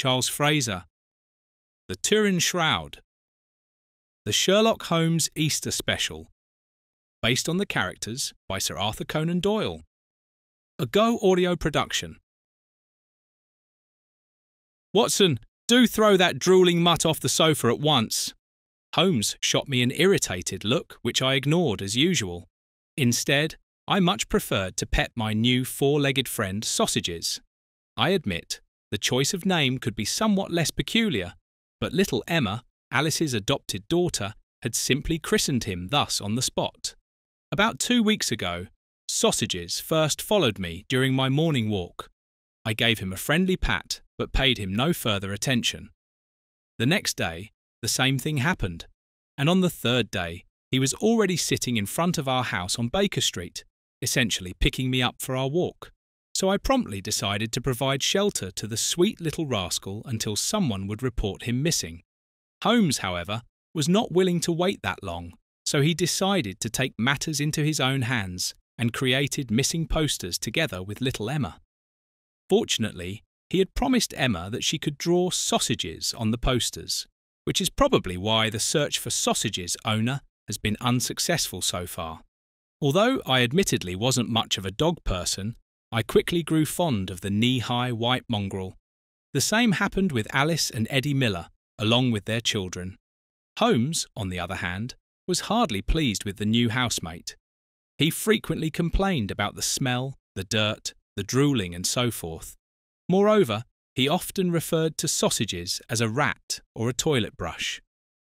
Charles Fraser. The Turin Shroud. The Sherlock Holmes Easter Special, based on the characters by Sir Arthur Conan Doyle. A Go Audio production. Watson, do throw that drooling mutt off the sofa at once. Holmes shot me an irritated look, which I ignored as usual. Instead, I much preferred to pet my new four-legged friend Sausages. I admit, the choice of name could be somewhat less peculiar, but little Emma, Alice's adopted daughter, had simply christened him thus on the spot. About 2 weeks ago, Sausages first followed me during my morning walk. I gave him a friendly pat, but paid him no further attention. The next day, the same thing happened, and on the third day, he was already sitting in front of our house on Baker Street, essentially picking me up for our walk. So I promptly decided to provide shelter to the sweet little rascal until someone would report him missing. Holmes, however, was not willing to wait that long, so he decided to take matters into his own hands and created missing posters together with little Emma. Fortunately, he had promised Emma that she could draw sausages on the posters, which is probably why the search for Sausages' owner has been unsuccessful so far. Although I admittedly wasn't much of a dog person, I quickly grew fond of the knee-high white mongrel. The same happened with Alice and Eddie Miller, along with their children. Holmes, on the other hand, was hardly pleased with the new housemate. He frequently complained about the smell, the dirt, the drooling and so forth. Moreover, he often referred to Sausages as a rat or a toilet brush,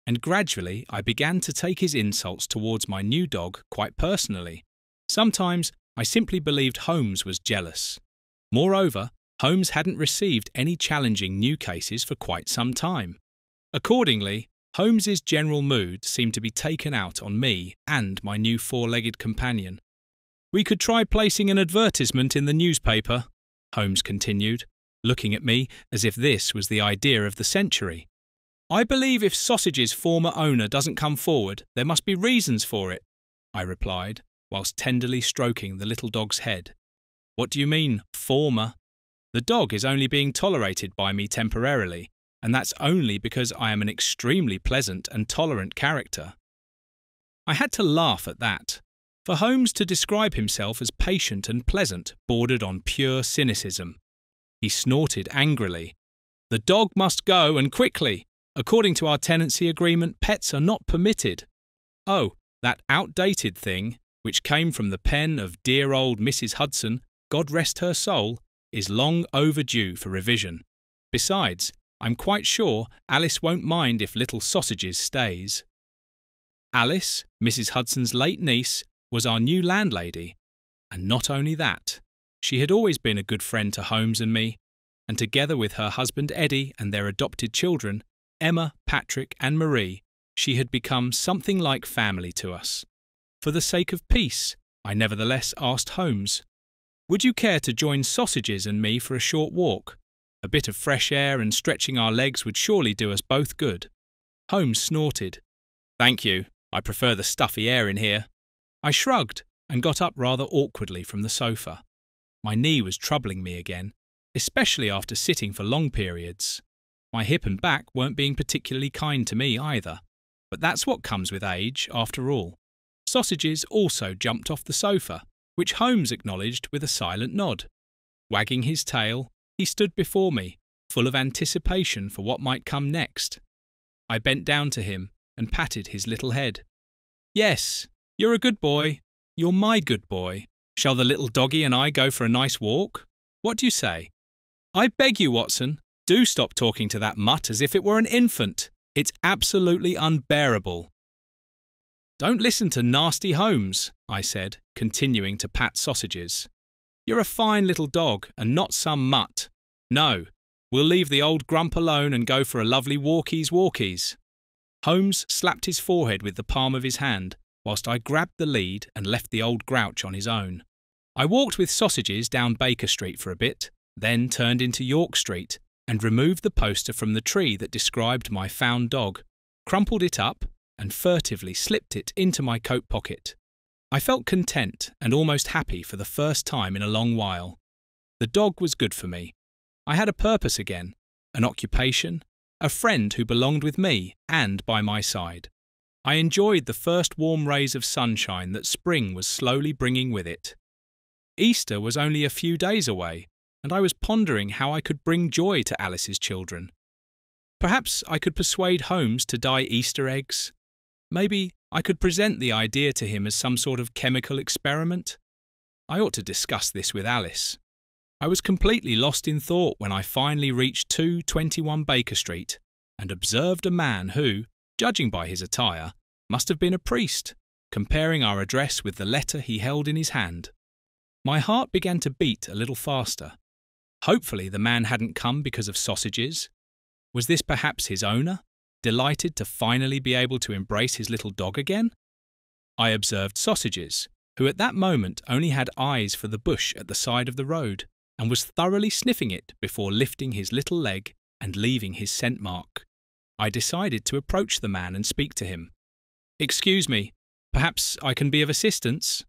and gradually I began to take his insults towards my new dog quite personally. Sometimes I simply believed Holmes was jealous. Moreover, Holmes hadn't received any challenging new cases for quite some time. Accordingly, Holmes's general mood seemed to be taken out on me and my new four-legged companion. "We could try placing an advertisement in the newspaper," Holmes continued, looking at me as if this was the idea of the century. "I believe if Sausage's former owner doesn't come forward, there must be reasons for it," I replied, whilst tenderly stroking the little dog's head. "What do you mean, former? The dog is only being tolerated by me temporarily, and that's only because I am an extremely pleasant and tolerant character." I had to laugh at that. For Holmes to describe himself as patient and pleasant bordered on pure cynicism. He snorted angrily. "The dog must go, and quickly. According to our tenancy agreement, pets are not permitted." Oh, that outdated thing, which came from the pen of dear old Mrs. Hudson, God rest her soul, is long overdue for revision. Besides, I'm quite sure Alice won't mind if little Sausages stays. Alice, Mrs. Hudson's late niece, was our new landlady. And not only that, she had always been a good friend to Holmes and me, and together with her husband Eddie and their adopted children, Emma, Patrick and Marie, she had become something like family to us. For the sake of peace, I nevertheless asked Holmes, "Would you care to join Sausages and me for a short walk? A bit of fresh air and stretching our legs would surely do us both good." Holmes snorted. "Thank you, I prefer the stuffy air in here." I shrugged and got up rather awkwardly from the sofa. My knee was troubling me again, especially after sitting for long periods. My hip and back weren't being particularly kind to me either, but that's what comes with age, after all. Sausages also jumped off the sofa, which Holmes acknowledged with a silent nod. Wagging his tail, he stood before me, full of anticipation for what might come next. I bent down to him and patted his little head. "Yes, you're a good boy. You're my good boy. Shall the little doggy and I go for a nice walk? What do you say? I beg you, Watson, do stop talking to that mutt as if it were an infant. It's absolutely unbearable." "Don't listen to nasty Holmes," I said, continuing to pat Sausages. "You're a fine little dog and not some mutt. No, we'll leave the old grump alone and go for a lovely walkies. Holmes slapped his forehead with the palm of his hand, whilst I grabbed the lead and left the old grouch on his own. I walked with Sausages down Baker Street for a bit, then turned into York Street and removed the poster from the tree that described my found dog, crumpled it up and furtively slipped it into my coat pocket. I felt content and almost happy for the first time in a long while. The dog was good for me. I had a purpose again, an occupation, a friend who belonged with me and by my side. I enjoyed the first warm rays of sunshine that spring was slowly bringing with it. Easter was only a few days away, and I was pondering how I could bring joy to Alice's children. Perhaps I could persuade Holmes to dye Easter eggs. Maybe I could present the idea to him as some sort of chemical experiment. I ought to discuss this with Alice. I was completely lost in thought when I finally reached 221 Baker Street and observed a man who, judging by his attire, must have been a priest, comparing our address with the letter he held in his hand. My heart began to beat a little faster. Hopefully the man hadn't come because of sausages. Was this perhaps his owner, delighted to finally be able to embrace his little dog again? I observed Sausages, who at that moment only had eyes for the bush at the side of the road, and was thoroughly sniffing it before lifting his little leg and leaving his scent mark. I decided to approach the man and speak to him. "Excuse me, perhaps I can be of assistance?"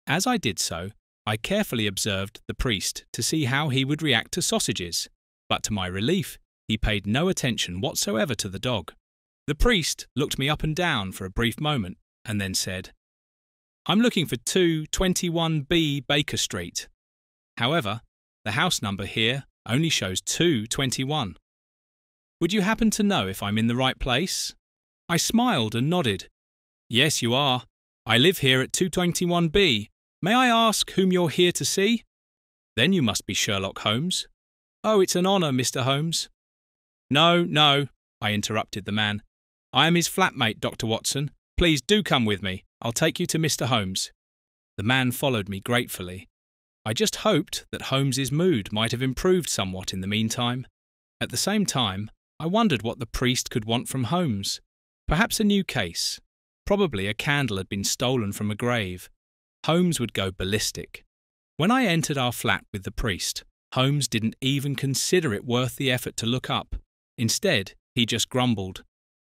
As I did so, I carefully observed the priest to see how he would react to Sausages, but to my relief, he paid no attention whatsoever to the dog. The priest looked me up and down for a brief moment and then said, "I'm looking for 221B Baker Street. However, the house number here only shows 221. Would you happen to know if I'm in the right place?" I smiled and nodded. "Yes, you are. I live here at 221B. May I ask whom you're here to see?" "Then you must be Sherlock Holmes." "Oh, it's an honour, Mr. Holmes." No, I interrupted the man. "I am his flatmate, Dr. Watson. Please do come with me. I'll take you to Mr. Holmes." The man followed me gratefully. I just hoped that Holmes's mood might have improved somewhat in the meantime. At the same time, I wondered what the priest could want from Holmes. Perhaps a new case. Probably a candle had been stolen from a grave. Holmes would go ballistic. When I entered our flat with the priest, Holmes didn't even consider it worth the effort to look up. Instead, he just grumbled.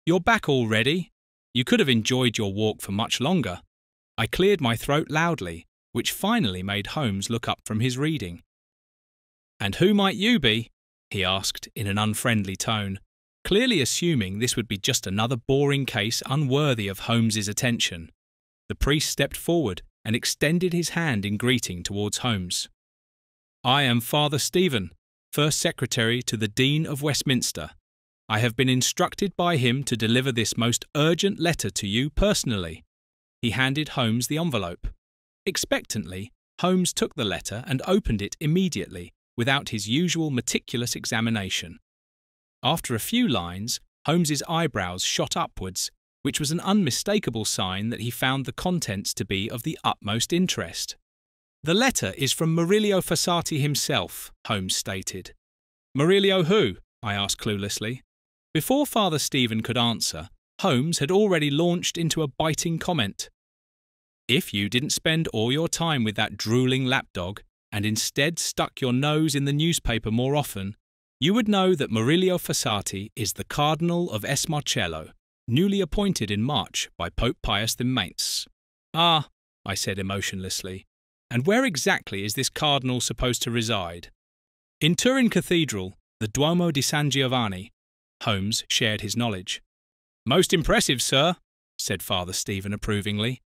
"You're back already? You could have enjoyed your walk for much longer." I cleared my throat loudly, which finally made Holmes look up from his reading. "And who might you be?" he asked in an unfriendly tone, clearly assuming this would be just another boring case unworthy of Holmes's attention. The priest stepped forward and extended his hand in greeting towards Holmes. "I am Father Stephen, First Secretary to the Dean of Westminster. I have been instructed by him to deliver this most urgent letter to you personally." He handed Holmes the envelope. Expectantly, Holmes took the letter and opened it immediately, without his usual meticulous examination. After a few lines, Holmes's eyebrows shot upwards, which was an unmistakable sign that he found the contents to be of the utmost interest. "The letter is from Murillo Fossati himself," Holmes stated. "Murillo who?" I asked cluelessly. Before Father Stephen could answer, Holmes had already launched into a biting comment. "If you didn't spend all your time with that drooling lapdog, and instead stuck your nose in the newspaper more often, you would know that Murillo Fossati is the Cardinal of S. Marcello, newly appointed in March by Pope Pius the Mainz." "Ah," I said emotionlessly. "And where exactly is this cardinal supposed to reside?" "In Turin Cathedral, the Duomo di San Giovanni." Holmes shared his knowledge. "Most impressive, sir," said Father Stephen approvingly.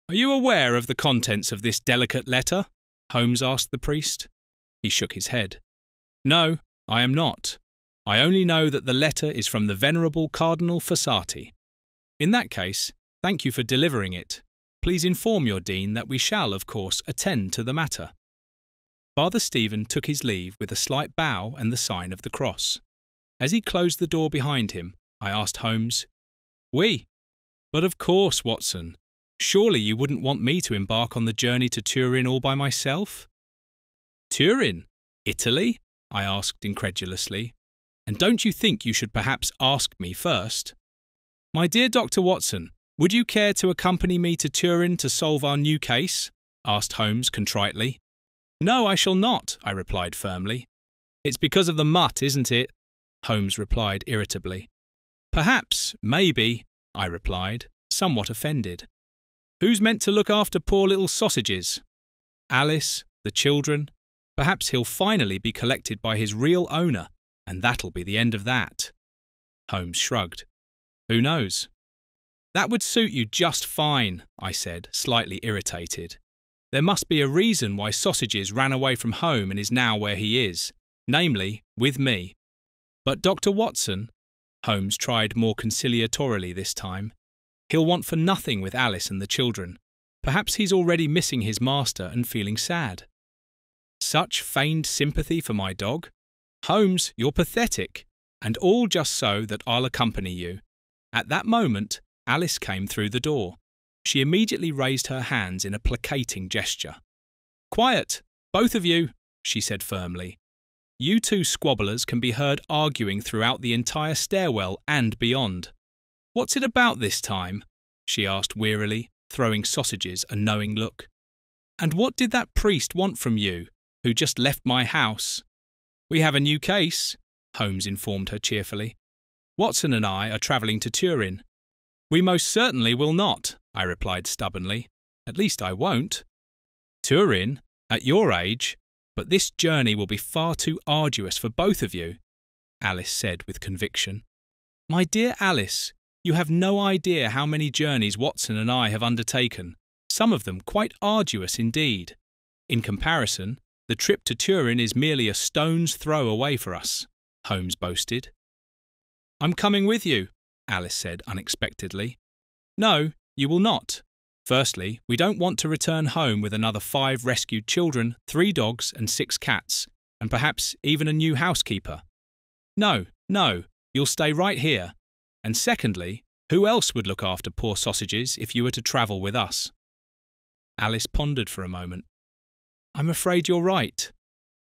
"Are you aware of the contents of this delicate letter?" Holmes asked the priest. He shook his head. "No, I am not. I only know that the letter is from the venerable Cardinal Fossati. In that case, thank you for delivering it. Please inform your dean that we shall, of course, attend to the matter." Father Stephen took his leave with a slight bow and the sign of the cross. As he closed the door behind him, I asked Holmes, "Oui, but of course, Watson. Surely you wouldn't want me to embark on the journey to Turin all by myself?" "Turin? Italy?" I asked incredulously. "And don't you think you should perhaps ask me first?" "My dear Dr. Watson, would you care to accompany me to Turin to solve our new case?" asked Holmes contritely. "No, I shall not," I replied firmly. "It's because of the mutt, isn't it?" Holmes replied irritably. "Perhaps, maybe," I replied, somewhat offended. "Who's meant to look after poor little Sausages?" "Alice, the children. Perhaps he'll finally be collected by his real owner, and that'll be the end of that. Holmes shrugged. Who knows? That would suit you just fine, I said, slightly irritated. There must be a reason why Sausages ran away from home and is now where he is, namely, with me. But Dr. Watson, Holmes tried more conciliatorily this time, he'll want for nothing with Alice and the children. Perhaps he's already missing his master and feeling sad. Such feigned sympathy for my dog? Holmes, you're pathetic, and all just so that I'll accompany you. At that moment, Alice came through the door. She immediately raised her hands in a placating gesture. Quiet, both of you, she said firmly. You two squabblers can be heard arguing throughout the entire stairwell and beyond. What's it about this time? She asked wearily, throwing Sausages a knowing look. And what did that priest want from you, who just left my house? We have a new case, Holmes informed her cheerfully. Watson and I are travelling to Turin. We most certainly will not, I replied stubbornly. At least I won't. Turin? At your age? But this journey will be far too arduous for both of you, Alice said with conviction. My dear Alice, you have no idea how many journeys Watson and I have undertaken, some of them quite arduous indeed. In comparison, the trip to Turin is merely a stone's throw away for us, Holmes boasted. I'm coming with you, Alice said unexpectedly. No, you will not. Firstly, we don't want to return home with another 5 rescued children, 3 dogs and 6 cats, and perhaps even a new housekeeper. No, you'll stay right here. And secondly, who else would look after poor Sausages if you were to travel with us? Alice pondered for a moment. I'm afraid you're right.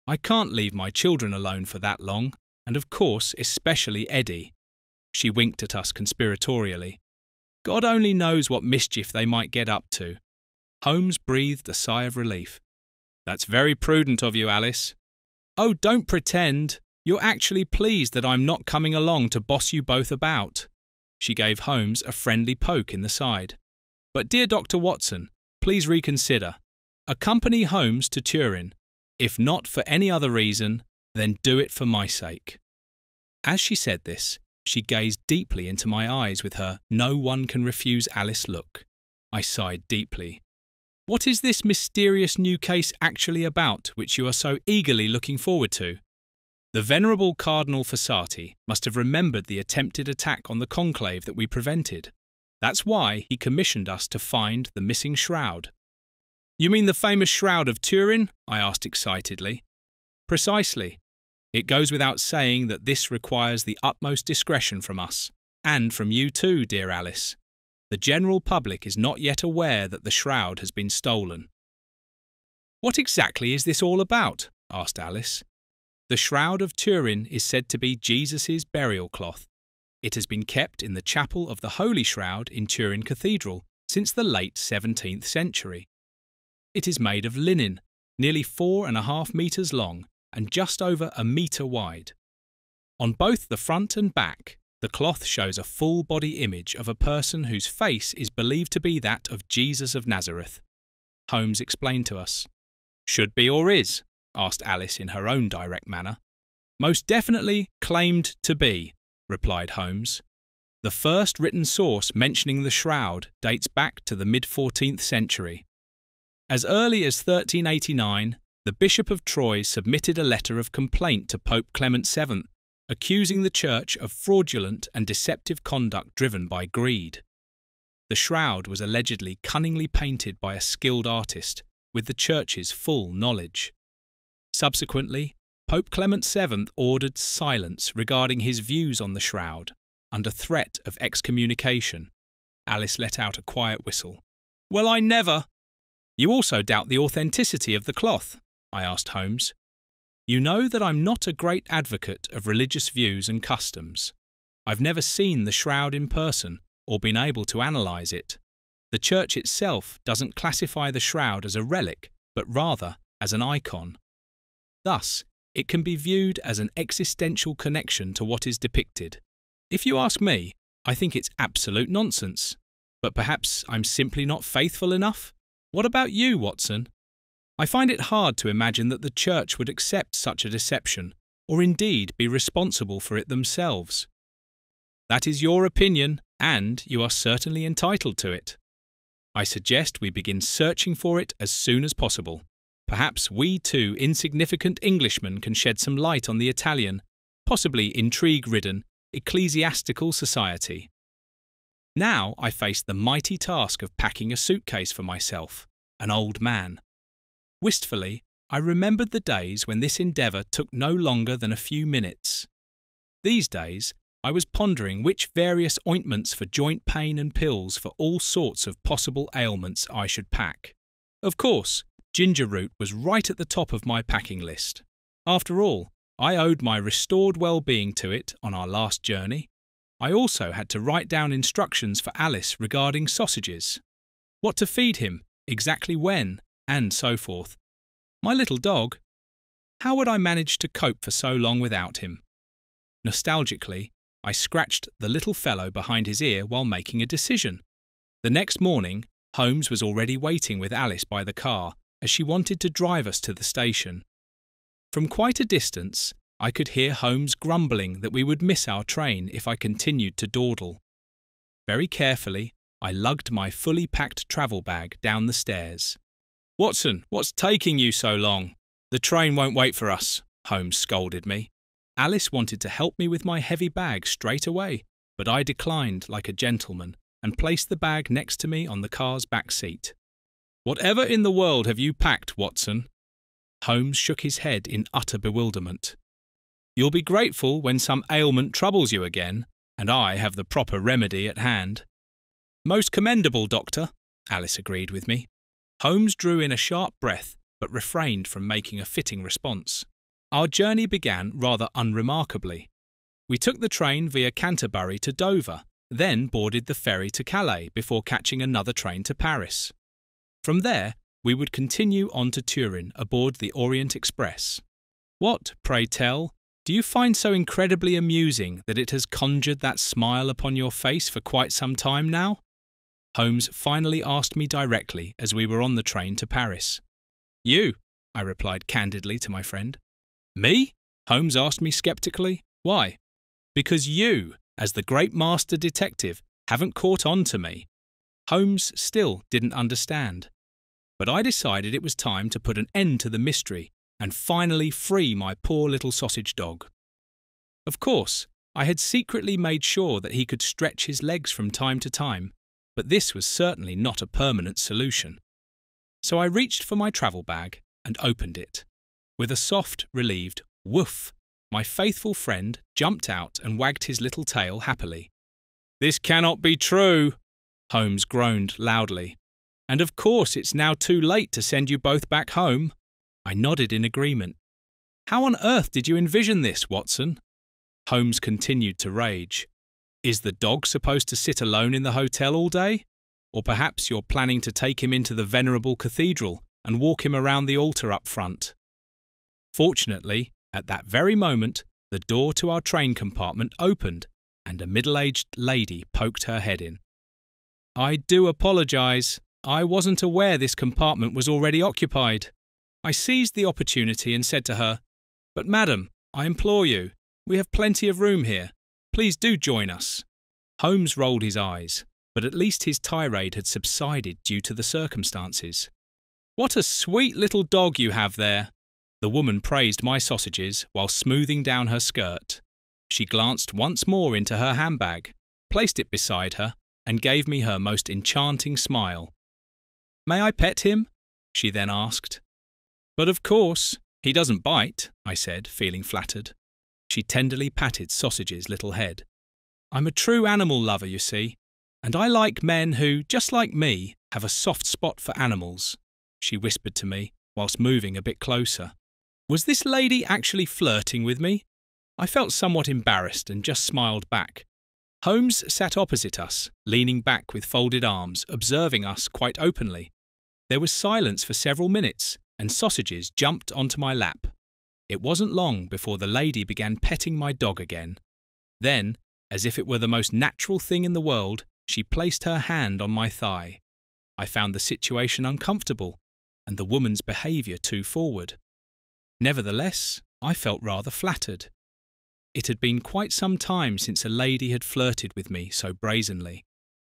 I can't leave my children alone for that long, and of course, especially Eddie. She winked at us conspiratorially. God only knows what mischief they might get up to. Holmes breathed a sigh of relief. That's very prudent of you, Alice. Oh, don't pretend. You're actually pleased that I'm not coming along to boss you both about. She gave Holmes a friendly poke in the side. But dear Dr. Watson, please reconsider. Accompany Holmes to Turin. If not for any other reason, then do it for my sake. As she said this, she gazed deeply into my eyes with her "no one can refuse Alice" look. I sighed deeply. What is this mysterious new case actually about which you are so eagerly looking forward to? The venerable Cardinal Fossati must have remembered the attempted attack on the conclave that we prevented. That's why he commissioned us to find the missing shroud. You mean the famous Shroud of Turin? I asked excitedly. Precisely. It goes without saying that this requires the utmost discretion from us, and from you too, dear Alice. The general public is not yet aware that the shroud has been stolen. What exactly is this all about? Asked Alice. The Shroud of Turin is said to be Jesus' burial cloth. It has been kept in the chapel of the Holy Shroud in Turin Cathedral since the late 17th century. It is made of linen, nearly 4.5 meters long and just over 1 meter wide. On both the front and back, the cloth shows a full-body image of a person whose face is believed to be that of Jesus of Nazareth. Holmes explained to us. Should be or is? Asked Alice in her own direct manner. Most definitely claimed to be, replied Holmes. The first written source mentioning the shroud dates back to the mid-14th century. As early as 1389, the Bishop of Troyes submitted a letter of complaint to Pope Clement VII, accusing the Church of fraudulent and deceptive conduct driven by greed. The shroud was allegedly cunningly painted by a skilled artist, with the Church's full knowledge. Subsequently, Pope Clement VII ordered silence regarding his views on the shroud, under threat of excommunication. Alice let out a quiet whistle. Well, I never! You also doubt the authenticity of the cloth? I asked Holmes. You know that I'm not a great advocate of religious views and customs. I've never seen the shroud in person or been able to analyse it. The Church itself doesn't classify the shroud as a relic, but rather as an icon. Thus, it can be viewed as an existential connection to what is depicted. If you ask me, I think it's absolute nonsense. But perhaps I'm simply not faithful enough? What about you, Watson? I find it hard to imagine that the Church would accept such a deception, or indeed be responsible for it themselves. That is your opinion, and you are certainly entitled to it. I suggest we begin searching for it as soon as possible. Perhaps we two insignificant Englishmen can shed some light on the Italian, possibly intrigue-ridden, ecclesiastical society. Now I faced the mighty task of packing a suitcase for myself, an old man. Wistfully, I remembered the days when this endeavour took no longer than a few minutes. These days, I was pondering which various ointments for joint pain and pills for all sorts of possible ailments I should pack. Of course, ginger root was right at the top of my packing list. After all, I owed my restored well-being to it on our last journey. I also had to write down instructions for Alice regarding sausages, what to feed him, exactly when, and so forth. My little dog. How would I manage to cope for so long without him? Nostalgically, I scratched the little fellow behind his ear while making a decision. The next morning, Holmes was already waiting with Alice by the car, as she wanted to drive us to the station. From quite a distance, I could hear Holmes grumbling that we would miss our train if I continued to dawdle. Very carefully, I lugged my fully packed travel bag down the stairs. "Watson, what's taking you so long? The train won't wait for us," Holmes scolded me. Alice wanted to help me with my heavy bag straight away, but I declined like a gentleman and placed the bag next to me on the car's back seat. "Whatever in the world have you packed, Watson?" Holmes shook his head in utter bewilderment. "You'll be grateful when some ailment troubles you again, and I have the proper remedy at hand." "Most commendable, Doctor," Alice agreed with me. Holmes drew in a sharp breath, but refrained from making a fitting response. Our journey began rather unremarkably. We took the train via Canterbury to Dover, then boarded the ferry to Calais before catching another train to Paris. From there, we would continue on to Turin aboard the Orient Express. What, pray tell, do you find so incredibly amusing that it has conjured that smile upon your face for quite some time now? Holmes finally asked me directly as we were on the train to Paris. "You," I replied candidly to my friend. "Me?" Holmes asked me sceptically. "Why?" "Because you, as the great master detective, haven't caught on to me." Holmes still didn't understand. But I decided it was time to put an end to the mystery and finally free my poor little sausage dog. Of course, I had secretly made sure that he could stretch his legs from time to time, but this was certainly not a permanent solution. So I reached for my travel bag and opened it. With a soft, relieved woof, my faithful friend jumped out and wagged his little tail happily. "This cannot be true," Holmes groaned loudly. "And of course it's now too late to send you both back home." I nodded in agreement. "How on earth did you envision this, Watson?" Holmes continued to rage. "Is the dog supposed to sit alone in the hotel all day? Or perhaps you're planning to take him into the venerable cathedral and walk him around the altar up front?" Fortunately, at that very moment, the door to our train compartment opened and a middle-aged lady poked her head in. "I do apologise. I wasn't aware this compartment was already occupied." I seized the opportunity and said to her, "But madam, I implore you, we have plenty of room here. Please do join us." Holmes rolled his eyes, but at least his tirade had subsided due to the circumstances. "What a sweet little dog you have there." The woman praised my sausages while smoothing down her skirt. She glanced once more into her handbag, placed it beside her, and gave me her most enchanting smile. "May I pet him?" she then asked. "But of course, he doesn't bite," I said, feeling flattered. She tenderly patted Sausage's little head. "I'm a true animal lover, you see, and I like men who, just like me, have a soft spot for animals," she whispered to me whilst moving a bit closer. Was this lady actually flirting with me? I felt somewhat embarrassed and just smiled back. Holmes sat opposite us, leaning back with folded arms, observing us quite openly. There was silence for several minutes, and Sausages jumped onto my lap. It wasn't long before the lady began petting my dog again. Then, as if it were the most natural thing in the world, she placed her hand on my thigh. I found the situation uncomfortable, and the woman's behaviour too forward. Nevertheless, I felt rather flattered. It had been quite some time since a lady had flirted with me so brazenly.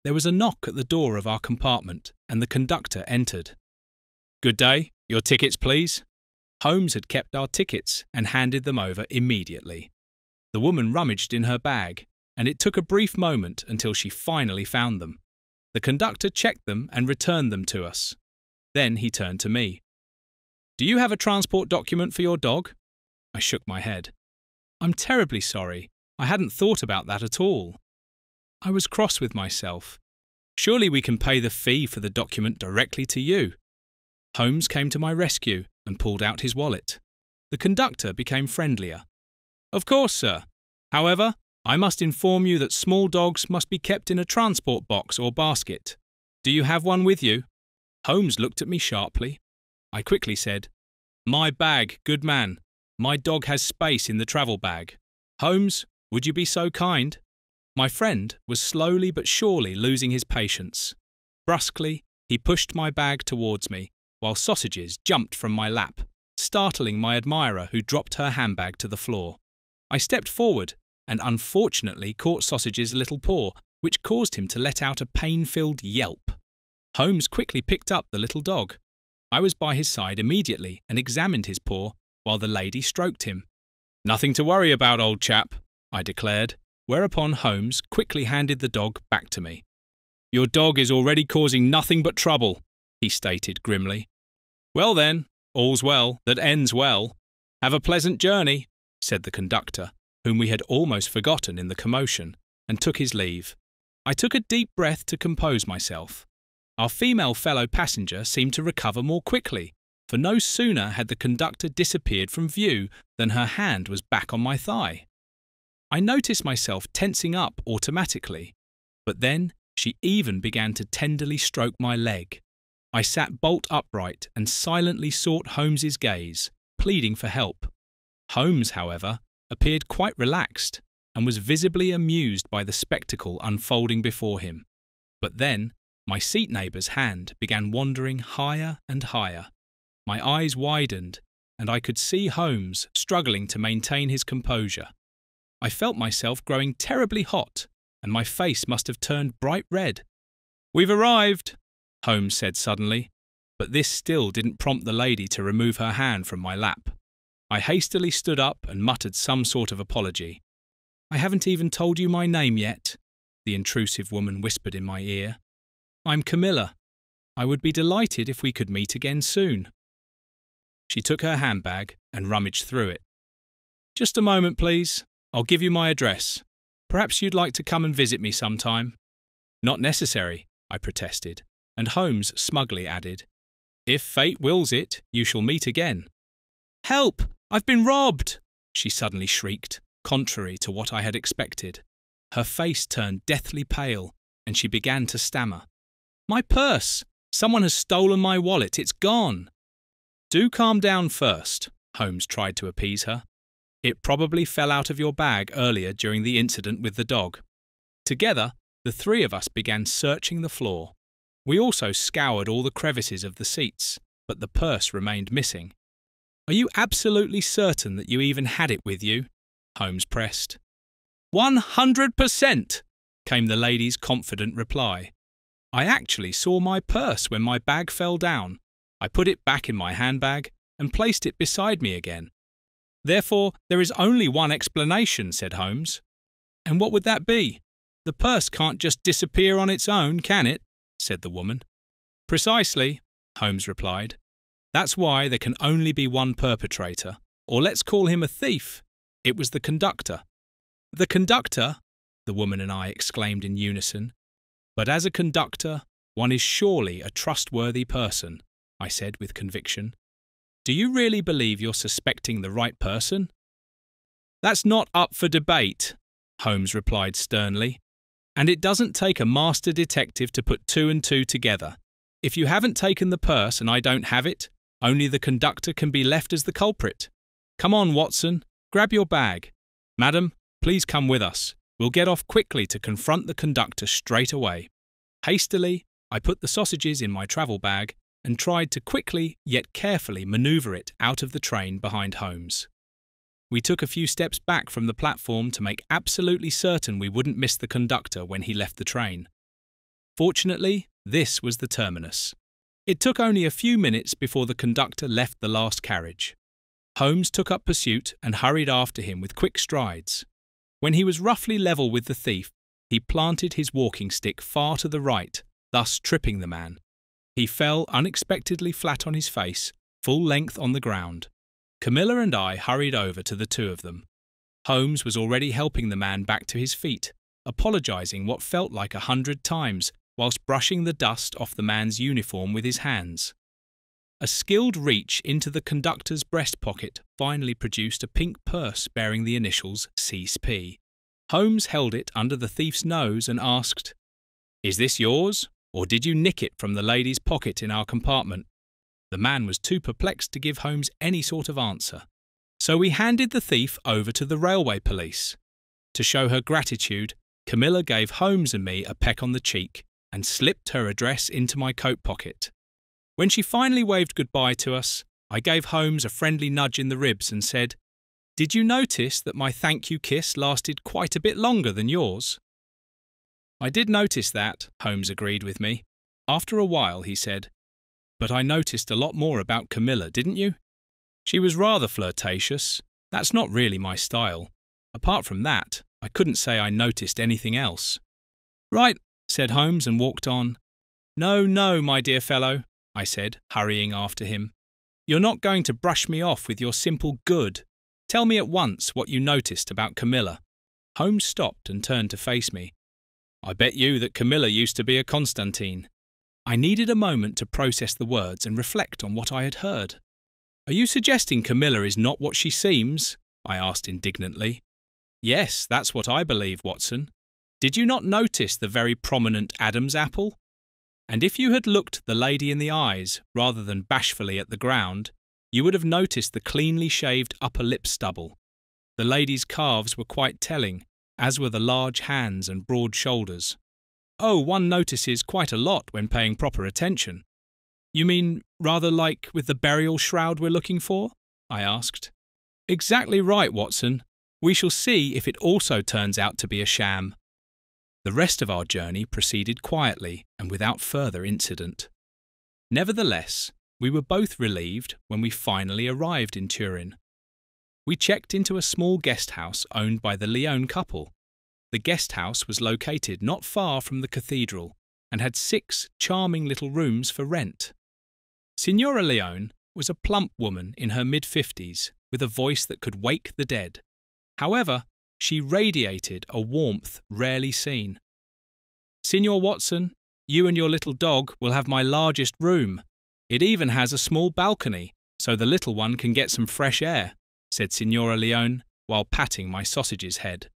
There was a knock at the door of our compartment, and the conductor entered. "Good day. Your tickets, please." Holmes had kept our tickets and handed them over immediately. The woman rummaged in her bag, and it took a brief moment until she finally found them. The conductor checked them and returned them to us. Then he turned to me. "Do you have a transport document for your dog?" I shook my head. "I'm terribly sorry. I hadn't thought about that at all." I was cross with myself. "Surely we can pay the fee for the document directly to you." Holmes came to my rescue and pulled out his wallet. The conductor became friendlier. "Of course, sir. However, I must inform you that small dogs must be kept in a transport box or basket. Do you have one with you?" Holmes looked at me sharply. I quickly said, "My bag, good man. My dog has space in the travel bag. Holmes, would you be so kind?" My friend was slowly but surely losing his patience. Brusquely, he pushed my bag towards me, while Sausages jumped from my lap, startling my admirer who dropped her handbag to the floor. I stepped forward and unfortunately caught Sausage's little paw, which caused him to let out a pain-filled yelp. Holmes quickly picked up the little dog. I was by his side immediately and examined his paw while the lady stroked him. "Nothing to worry about, old chap," I declared, whereupon Holmes quickly handed the dog back to me. "Your dog is already causing nothing but trouble," he stated grimly. "Well then, all's well that ends well. Have a pleasant journey," said the conductor, whom we had almost forgotten in the commotion, and took his leave. I took a deep breath to compose myself. Our female fellow passenger seemed to recover more quickly, for no sooner had the conductor disappeared from view than her hand was back on my thigh. I noticed myself tensing up automatically, but then she even began to tenderly stroke my leg. I sat bolt upright and silently sought Holmes's gaze, pleading for help. Holmes, however, appeared quite relaxed and was visibly amused by the spectacle unfolding before him. But then my seat neighbour's hand began wandering higher and higher. My eyes widened, and I could see Holmes struggling to maintain his composure. I felt myself growing terribly hot, and my face must have turned bright red. "We've arrived," Holmes said suddenly, but this still didn't prompt the lady to remove her hand from my lap. I hastily stood up and muttered some sort of apology. "I haven't even told you my name yet," the intrusive woman whispered in my ear. "I'm Camilla. I would be delighted if we could meet again soon." She took her handbag and rummaged through it. "Just a moment, please. I'll give you my address. Perhaps you'd like to come and visit me sometime." "Not necessary," I protested, and Holmes smugly added, "If fate wills it, you shall meet again." "Help! I've been robbed!" she suddenly shrieked, contrary to what I had expected. Her face turned deathly pale, and she began to stammer. "My purse! Someone has stolen my wallet. It's gone." "Do calm down first," Holmes tried to appease her. "It probably fell out of your bag earlier during the incident with the dog." Together, the three of us began searching the floor. We also scoured all the crevices of the seats, but the purse remained missing. "Are you absolutely certain that you even had it with you?" Holmes pressed. 100%, came the lady's confident reply. "I actually saw my purse when my bag fell down. I put it back in my handbag and placed it beside me again." "Therefore, there is only one explanation," said Holmes. "And what would that be? The purse can't just disappear on its own, can it?" said the woman. "Precisely," Holmes replied. "That's why there can only be one perpetrator, or let's call him a thief. It was the conductor." "The conductor?" the woman and I exclaimed in unison. "But as a conductor, one is surely a trustworthy person," I said with conviction. "Do you really believe you're suspecting the right person?" "That's not up for debate," Holmes replied sternly. "And it doesn't take a master detective to put two and two together. If you haven't taken the purse and I don't have it, only the conductor can be left as the culprit. Come on, Watson, grab your bag. Madam, please come with us. We'll get off quickly to confront the conductor straight away." Hastily, I put the Sausages in my travel bag and tried to quickly yet carefully manoeuvre it out of the train behind Holmes. We took a few steps back from the platform to make absolutely certain we wouldn't miss the conductor when he left the train. Fortunately, this was the terminus. It took only a few minutes before the conductor left the last carriage. Holmes took up pursuit and hurried after him with quick strides. When he was roughly level with the thief, he planted his walking stick far to the right, thus tripping the man. He fell unexpectedly flat on his face, full length on the ground. Camilla and I hurried over to the two of them. Holmes was already helping the man back to his feet, apologising what felt like 100 times, whilst brushing the dust off the man's uniform with his hands. A skilled reach into the conductor's breast pocket finally produced a pink purse bearing the initials CSP. Holmes held it under the thief's nose and asked, "Is this yours, or did you nick it from the lady's pocket in our compartment?" The man was too perplexed to give Holmes any sort of answer. So we handed the thief over to the railway police. To show her gratitude, Camilla gave Holmes and me a peck on the cheek and slipped her address into my coat pocket. When she finally waved goodbye to us, I gave Holmes a friendly nudge in the ribs and said, "Did you notice that my thank you kiss lasted quite a bit longer than yours?" "I did notice that," Holmes agreed with me. After a while, he said, "But I noticed a lot more about Camilla, didn't you? She was rather flirtatious. That's not really my style. Apart from that, I couldn't say I noticed anything else." "Right," said Holmes and walked on. "No, no, my dear fellow," I said, hurrying after him. "You're not going to brush me off with your simple good. Tell me at once what you noticed about Camilla." Holmes stopped and turned to face me. "I bet you that Camilla used to be a Constantine." I needed a moment to process the words and reflect on what I had heard. "Are you suggesting Camilla is not what she seems?" I asked indignantly. "Yes, that's what I believe, Watson. Did you not notice the very prominent Adam's apple? And if you had looked the lady in the eyes, rather than bashfully at the ground, you would have noticed the cleanly shaved upper lip stubble. The lady's calves were quite telling, as were the large hands and broad shoulders. Oh, one notices quite a lot when paying proper attention." "You mean rather like with the burial shroud we're looking for?" I asked. "Exactly right, Watson. We shall see if it also turns out to be a sham." The rest of our journey proceeded quietly and without further incident. Nevertheless, we were both relieved when we finally arrived in Turin. We checked into a small guest house owned by the Leone couple. The guest house was located not far from the cathedral and had 6 charming little rooms for rent. Signora Leone was a plump woman in her mid-50s with a voice that could wake the dead. However, she radiated a warmth rarely seen. "Signor Watson, you and your little dog will have my largest room. It even has a small balcony, so the little one can get some fresh air," said Signora Leone while patting my sausage's head.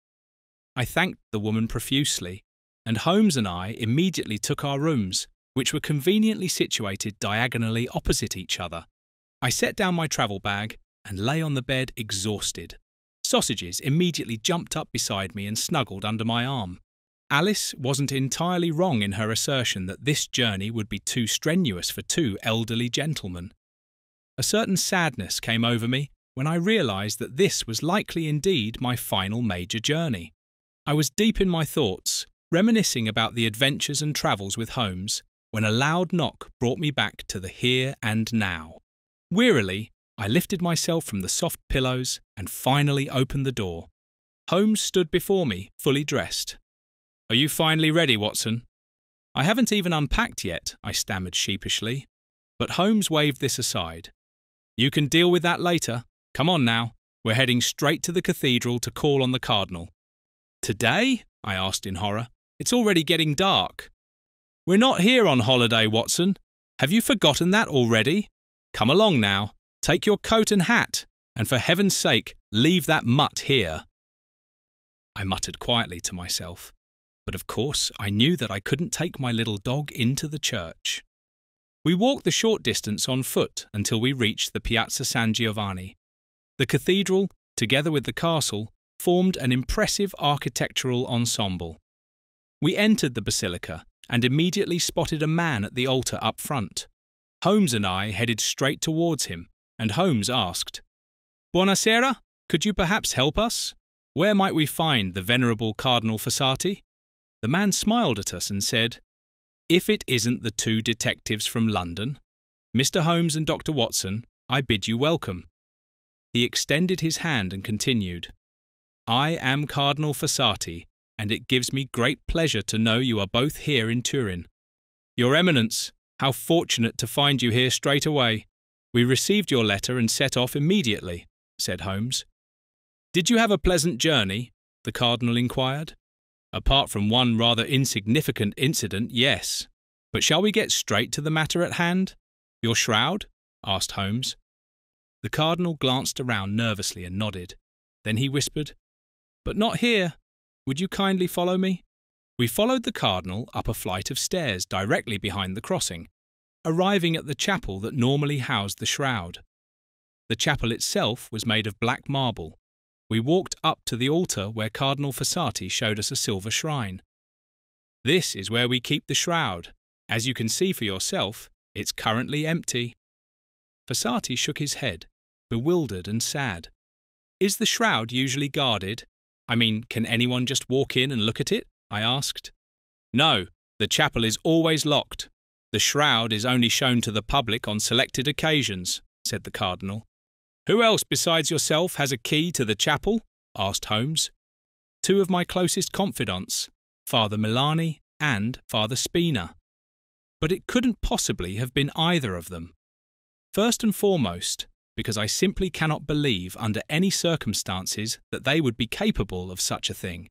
I thanked the woman profusely, and Holmes and I immediately took our rooms, which were conveniently situated diagonally opposite each other. I set down my travel bag and lay on the bed exhausted. Sausages immediately jumped up beside me and snuggled under my arm. Alice wasn't entirely wrong in her assertion that this journey would be too strenuous for 2 elderly gentlemen. A certain sadness came over me when I realised that this was likely indeed my final major journey. I was deep in my thoughts, reminiscing about the adventures and travels with Holmes, when a loud knock brought me back to the here and now. Wearily, I lifted myself from the soft pillows and finally opened the door. Holmes stood before me, fully dressed. "Are you finally ready, Watson?" "I haven't even unpacked yet," I stammered sheepishly. But Holmes waved this aside. "You can deal with that later. Come on now. We're heading straight to the cathedral to call on the Cardinal." "Today?" I asked in horror. "It's already getting dark." "We're not here on holiday, Watson. Have you forgotten that already? Come along now. Take your coat and hat, and for heaven's sake, leave that mutt here." I muttered quietly to myself, but of course I knew that I couldn't take my little dog into the church. We walked the short distance on foot until we reached the Piazza San Giovanni. The cathedral, together with the castle, formed an impressive architectural ensemble. We entered the basilica and immediately spotted a man at the altar up front. Holmes and I headed straight towards him, and Holmes asked, "Buonasera, Could you perhaps help us? Where might we find the venerable Cardinal Fossati? The man smiled at us and said, "If it isn't the two detectives from London, Mr. Holmes and Dr. Watson, I bid you welcome." He extended his hand and continued, "I am Cardinal Fossati, and it gives me great pleasure to know you are both here in Turin. Your Eminence, how fortunate to find you here straight away. We received your letter and set off immediately," said Holmes. "Did you have a pleasant journey?" the Cardinal inquired. "Apart from one rather insignificant incident, yes. But shall we get straight to the matter at hand? Your shroud?" asked Holmes. The Cardinal glanced around nervously and nodded. Then he whispered, "But not here. Would you kindly follow me?" We followed the Cardinal up a flight of stairs directly behind the crossing, arriving at the chapel that normally housed the shroud. The chapel itself was made of black marble. We walked up to the altar where Cardinal Fossati showed us a silver shrine. "This is where we keep the shroud. As you can see for yourself, it's currently empty." Fossati shook his head, bewildered and sad. "Is the shroud usually guarded? I mean, can anyone just walk in and look at it?" I asked. "No, the chapel is always locked. The shroud is only shown to the public on selected occasions," said the Cardinal. "Who else besides yourself has a key to the chapel?" asked Holmes. "Two of my closest confidants, Father Milani and Father Spina. But it couldn't possibly have been either of them. First and foremost, because I simply cannot believe under any circumstances that they would be capable of such a thing.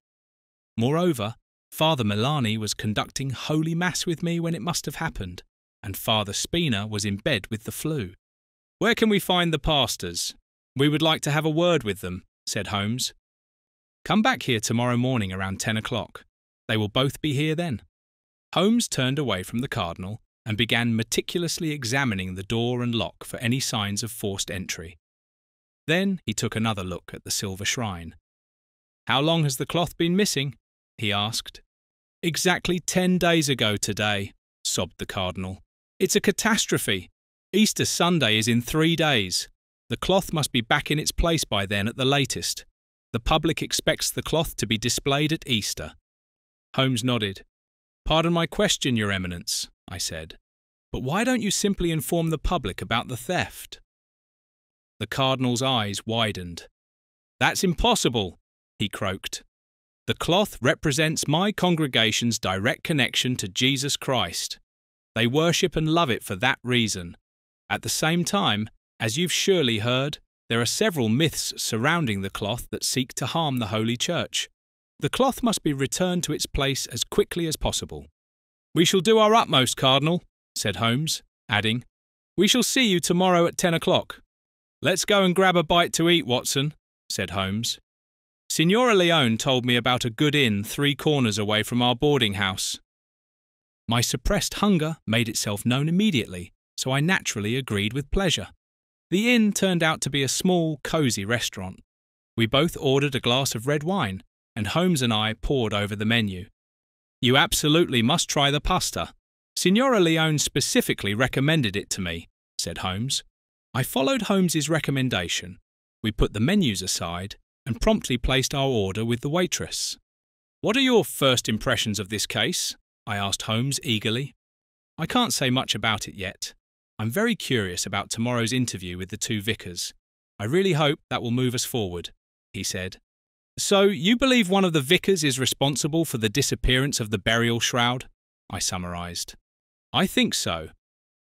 Moreover, Father Milani was conducting Holy Mass with me when it must have happened, and Father Spina was in bed with the flu." "Where can we find the pastors? We would like to have a word with them," said Holmes. "Come back here tomorrow morning around 10 o'clock. They will both be here then." Holmes turned away from the Cardinal and began meticulously examining the door and lock for any signs of forced entry. Then he took another look at the silver shrine. "How long has the cloth been missing?" he asked. "Exactly 10 days ago today," sobbed the Cardinal. "It's a catastrophe. Easter Sunday is in 3 days. The cloth must be back in its place by then at the latest. The public expects the cloth to be displayed at Easter." Holmes nodded. "Pardon my question, Your Eminence," I said, "but why don't you simply inform the public about the theft?" The Cardinal's eyes widened. "That's impossible," he croaked. "The cloth represents my congregation's direct connection to Jesus Christ. They worship and love it for that reason. At the same time, as you've surely heard, there are several myths surrounding the cloth that seek to harm the Holy Church. The cloth must be returned to its place as quickly as possible." "We shall do our utmost, Cardinal," said Holmes, adding, "We shall see you tomorrow at 10 o'clock. "Let's go and grab a bite to eat, Watson," said Holmes. "Signora Leone told me about a good inn 3 corners away from our boarding house." My suppressed hunger made itself known immediately, so I naturally agreed with pleasure. The inn turned out to be a small, cosy restaurant. We both ordered a glass of red wine, and Holmes and I pored over the menu. "You absolutely must try the pasta. Signora Leone specifically recommended it to me," said Holmes. I followed Holmes's recommendation. We put the menus aside and promptly placed our order with the waitress. "What are your first impressions of this case?" I asked Holmes eagerly. "I can't say much about it yet. I'm very curious about tomorrow's interview with the 2 vicars. I really hope that will move us forward," he said. "So you believe one of the vicars is responsible for the disappearance of the burial shroud?" I summarised. "I think so.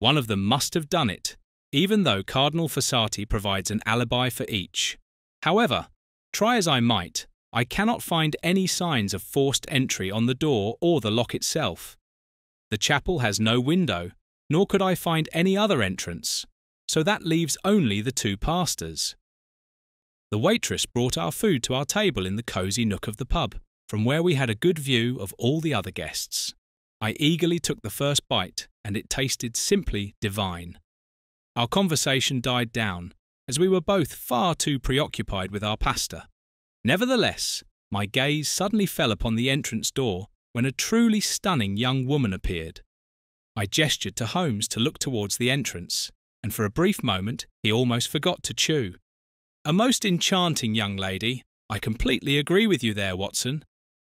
One of them must have done it, even though Cardinal Fossati provides an alibi for each. However, try as I might, I cannot find any signs of forced entry on the door or the lock itself. The chapel has no window, nor could I find any other entrance, so that leaves only the 2 pastors." The waitress brought our food to our table in the cosy nook of the pub, from where we had a good view of all the other guests. I eagerly took the first bite, and it tasted simply divine. Our conversation died down, as we were both far too preoccupied with our pasta. Nevertheless, my gaze suddenly fell upon the entrance door when a truly stunning young woman appeared. I gestured to Holmes to look towards the entrance, and for a brief moment he almost forgot to chew. A most enchanting young lady. I completely agree with you there, Watson.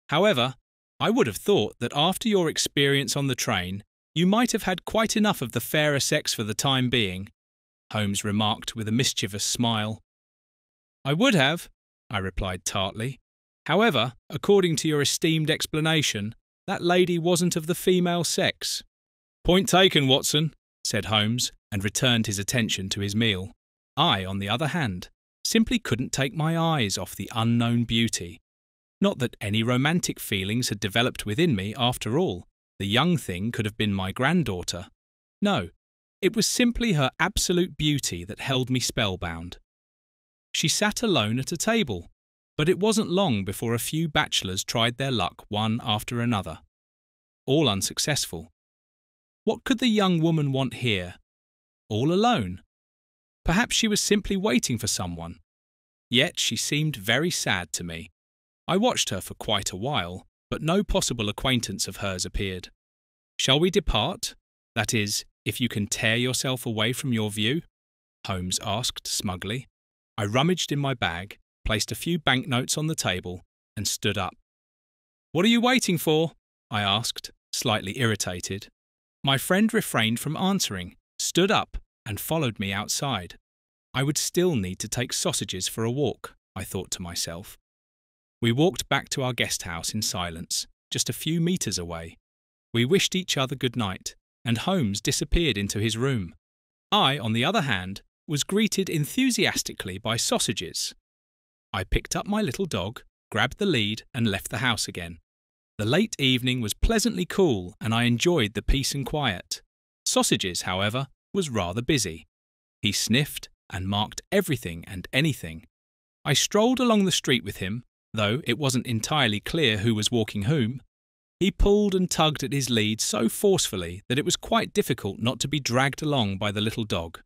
However, I would have thought that after your experience on the train, you might have had quite enough of the fairer sex for the time being, Holmes remarked with a mischievous smile. I would have, I replied tartly. However, according to your esteemed explanation, that lady wasn't of the female sex. Point taken, Watson, said Holmes, and returned his attention to his meal. I, on the other hand, simply couldn't take my eyes off the unknown beauty. Not that any romantic feelings had developed within me after all. The young thing could have been my granddaughter. No, it was simply her absolute beauty that held me spellbound. She sat alone at a table, but it wasn't long before a few bachelors tried their luck one after another. All unsuccessful. What could the young woman want here? All alone? Perhaps she was simply waiting for someone. Yet she seemed very sad to me. I watched her for quite a while, but no possible acquaintance of hers appeared. Shall we depart? That is, if you can tear yourself away from your view? Holmes asked smugly. I rummaged in my bag, placed a few banknotes on the table, and stood up. What are you waiting for? I asked, slightly irritated. My friend refrained from answering, stood up, and followed me outside. I would still need to take sausages for a walk, I thought to myself. We walked back to our guest house in silence, just a few metres away. We wished each other good night, and Holmes disappeared into his room. I, on the other hand, was greeted enthusiastically by sausages. I picked up my little dog, grabbed the lead, and left the house again. The late evening was pleasantly cool, and I enjoyed the peace and quiet. Sausages, however, was rather busy. He sniffed and marked everything and anything. I strolled along the street with him, though it wasn't entirely clear who was walking whom. He pulled and tugged at his lead so forcefully that it was quite difficult not to be dragged along by the little dog.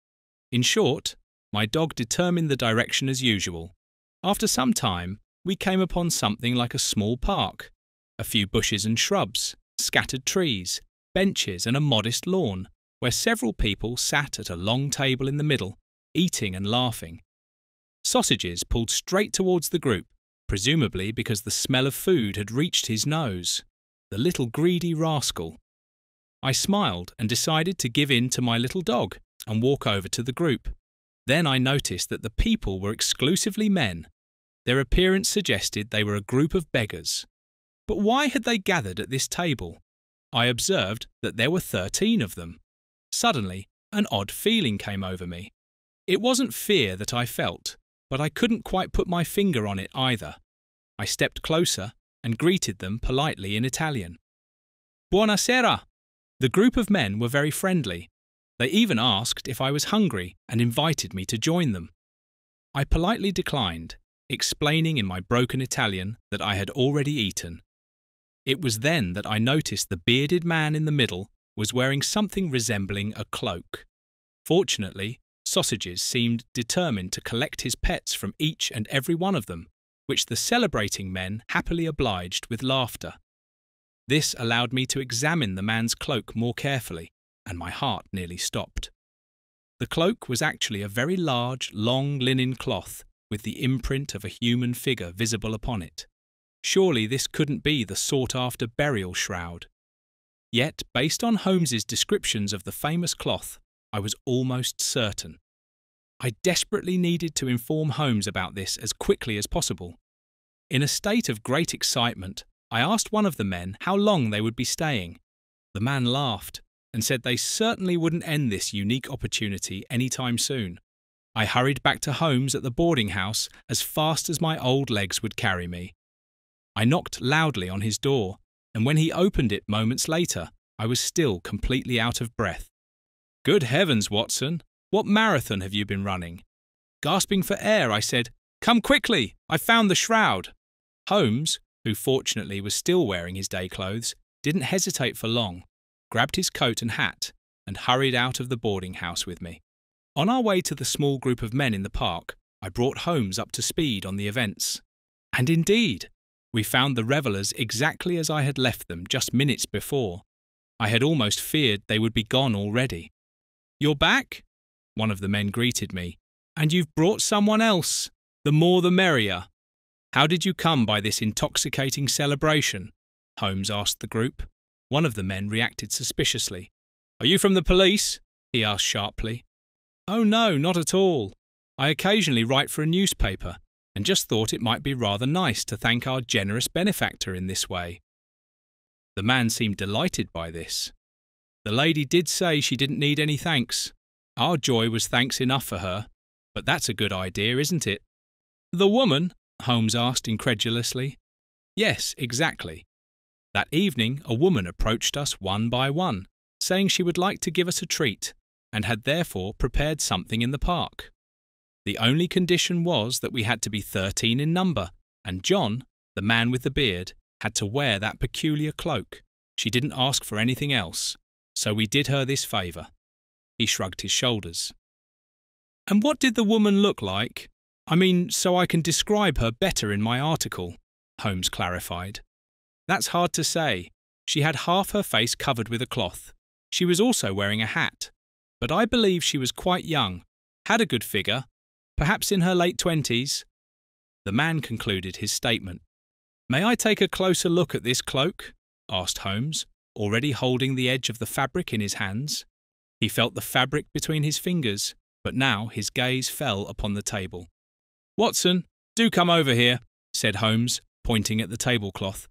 In short, my dog determined the direction as usual. After some time, we came upon something like a small park. A few bushes and shrubs, scattered trees, benches and a modest lawn, where several people sat at a long table in the middle, eating and laughing. Sausages pulled straight towards the group, presumably because the smell of food had reached his nose. The little greedy rascal. I smiled and decided to give in to my little dog and walk over to the group. Then I noticed that the people were exclusively men. Their appearance suggested they were a group of beggars. But why had they gathered at this table? I observed that there were 13 of them. Suddenly, an odd feeling came over me. It wasn't fear that I felt, but I couldn't quite put my finger on it either. I stepped closer and greeted them politely in Italian. Buonasera! The group of men were very friendly. They even asked if I was hungry and invited me to join them. I politely declined, explaining in my broken Italian that I had already eaten. It was then that I noticed the bearded man in the middle was wearing something resembling a cloak. Fortunately, Sausages seemed determined to collect his pets from each and every one of them, which the celebrating men happily obliged with laughter. This allowed me to examine the man's cloak more carefully, and my heart nearly stopped. The cloak was actually a very large, long linen cloth with the imprint of a human figure visible upon it. Surely this couldn't be the sought-after burial shroud. Yet, based on Holmes's descriptions of the famous cloth, I was almost certain. I desperately needed to inform Holmes about this as quickly as possible. In a state of great excitement, I asked one of the men how long they would be staying. The man laughed and said they certainly wouldn't end this unique opportunity any time soon. I hurried back to Holmes at the boarding house as fast as my old legs would carry me. I knocked loudly on his door, and when he opened it moments later, I was still completely out of breath. Good heavens, Watson, what marathon have you been running? Gasping for air, I said, Come quickly, I've found the shroud. Holmes, who fortunately was still wearing his day clothes, didn't hesitate for long, grabbed his coat and hat, and hurried out of the boarding house with me. On our way to the small group of men in the park, I brought Holmes up to speed on the events. And indeed, we found the revellers exactly as I had left them just minutes before. I had almost feared they would be gone already. You're back? One of the men greeted me. And you've brought someone else. The more the merrier. How did you come by this intoxicating celebration? Holmes asked the group. One of the men reacted suspiciously. Are you from the police? He asked sharply. Oh no, not at all. I occasionally write for a newspaper and just thought it might be rather nice to thank our generous benefactor in this way. The man seemed delighted by this. The lady did say she didn't need any thanks. Our joy was thanks enough for her. But that's a good idea, isn't it? The woman? Holmes asked incredulously. Yes, exactly. That evening a woman approached us one by one, saying she would like to give us a treat, and had therefore prepared something in the park. The only condition was that we had to be 13 in number, and John, the man with the beard, had to wear that peculiar cloak. She didn't ask for anything else, so we did her this favour. He shrugged his shoulders. And what did the woman look like? I mean, so I can describe her better in my article, Holmes clarified. That's hard to say. She had half her face covered with a cloth. She was also wearing a hat. But I believe she was quite young, had a good figure, perhaps in her late 20s. The man concluded his statement. May I take a closer look at this cloak? Asked Holmes, already holding the edge of the fabric in his hands. He felt the fabric between his fingers, but now his gaze fell upon the table. Watson, do come over here, said Holmes, pointing at the tablecloth.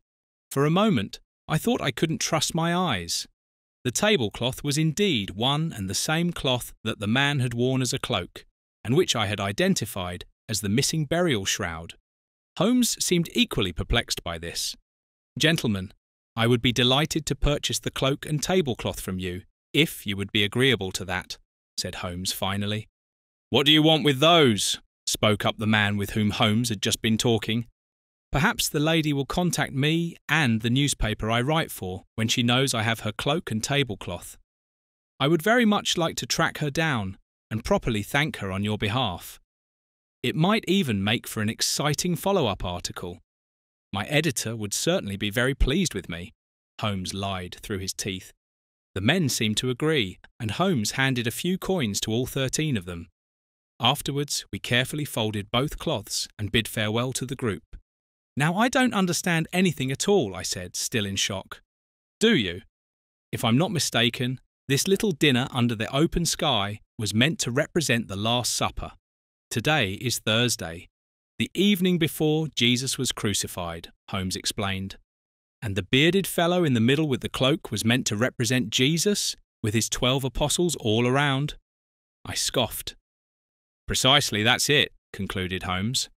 For a moment, I thought I couldn't trust my eyes. The tablecloth was indeed one and the same cloth that the man had worn as a cloak, and which I had identified as the missing burial shroud. Holmes seemed equally perplexed by this. Gentlemen, I would be delighted to purchase the cloak and tablecloth from you, if you would be agreeable to that, said Holmes finally. What do you want with those? Spoke up the man with whom Holmes had just been talking. Perhaps the lady will contact me and the newspaper I write for when she knows I have her cloak and tablecloth. I would very much like to track her down and properly thank her on your behalf. It might even make for an exciting follow-up article. My editor would certainly be very pleased with me, Holmes lied through his teeth. The men seemed to agree, and Holmes handed a few coins to all 13 of them. Afterwards, we carefully folded both cloths and bid farewell to the group. Now, I don't understand anything at all, I said, still in shock. Do you? If I'm not mistaken, this little dinner under the open sky was meant to represent the Last Supper. Today is Thursday, the evening before Jesus was crucified, Holmes explained. And the bearded fellow in the middle with the cloak was meant to represent Jesus, with his 12 apostles all around. I scoffed. Precisely, that's it, concluded Holmes.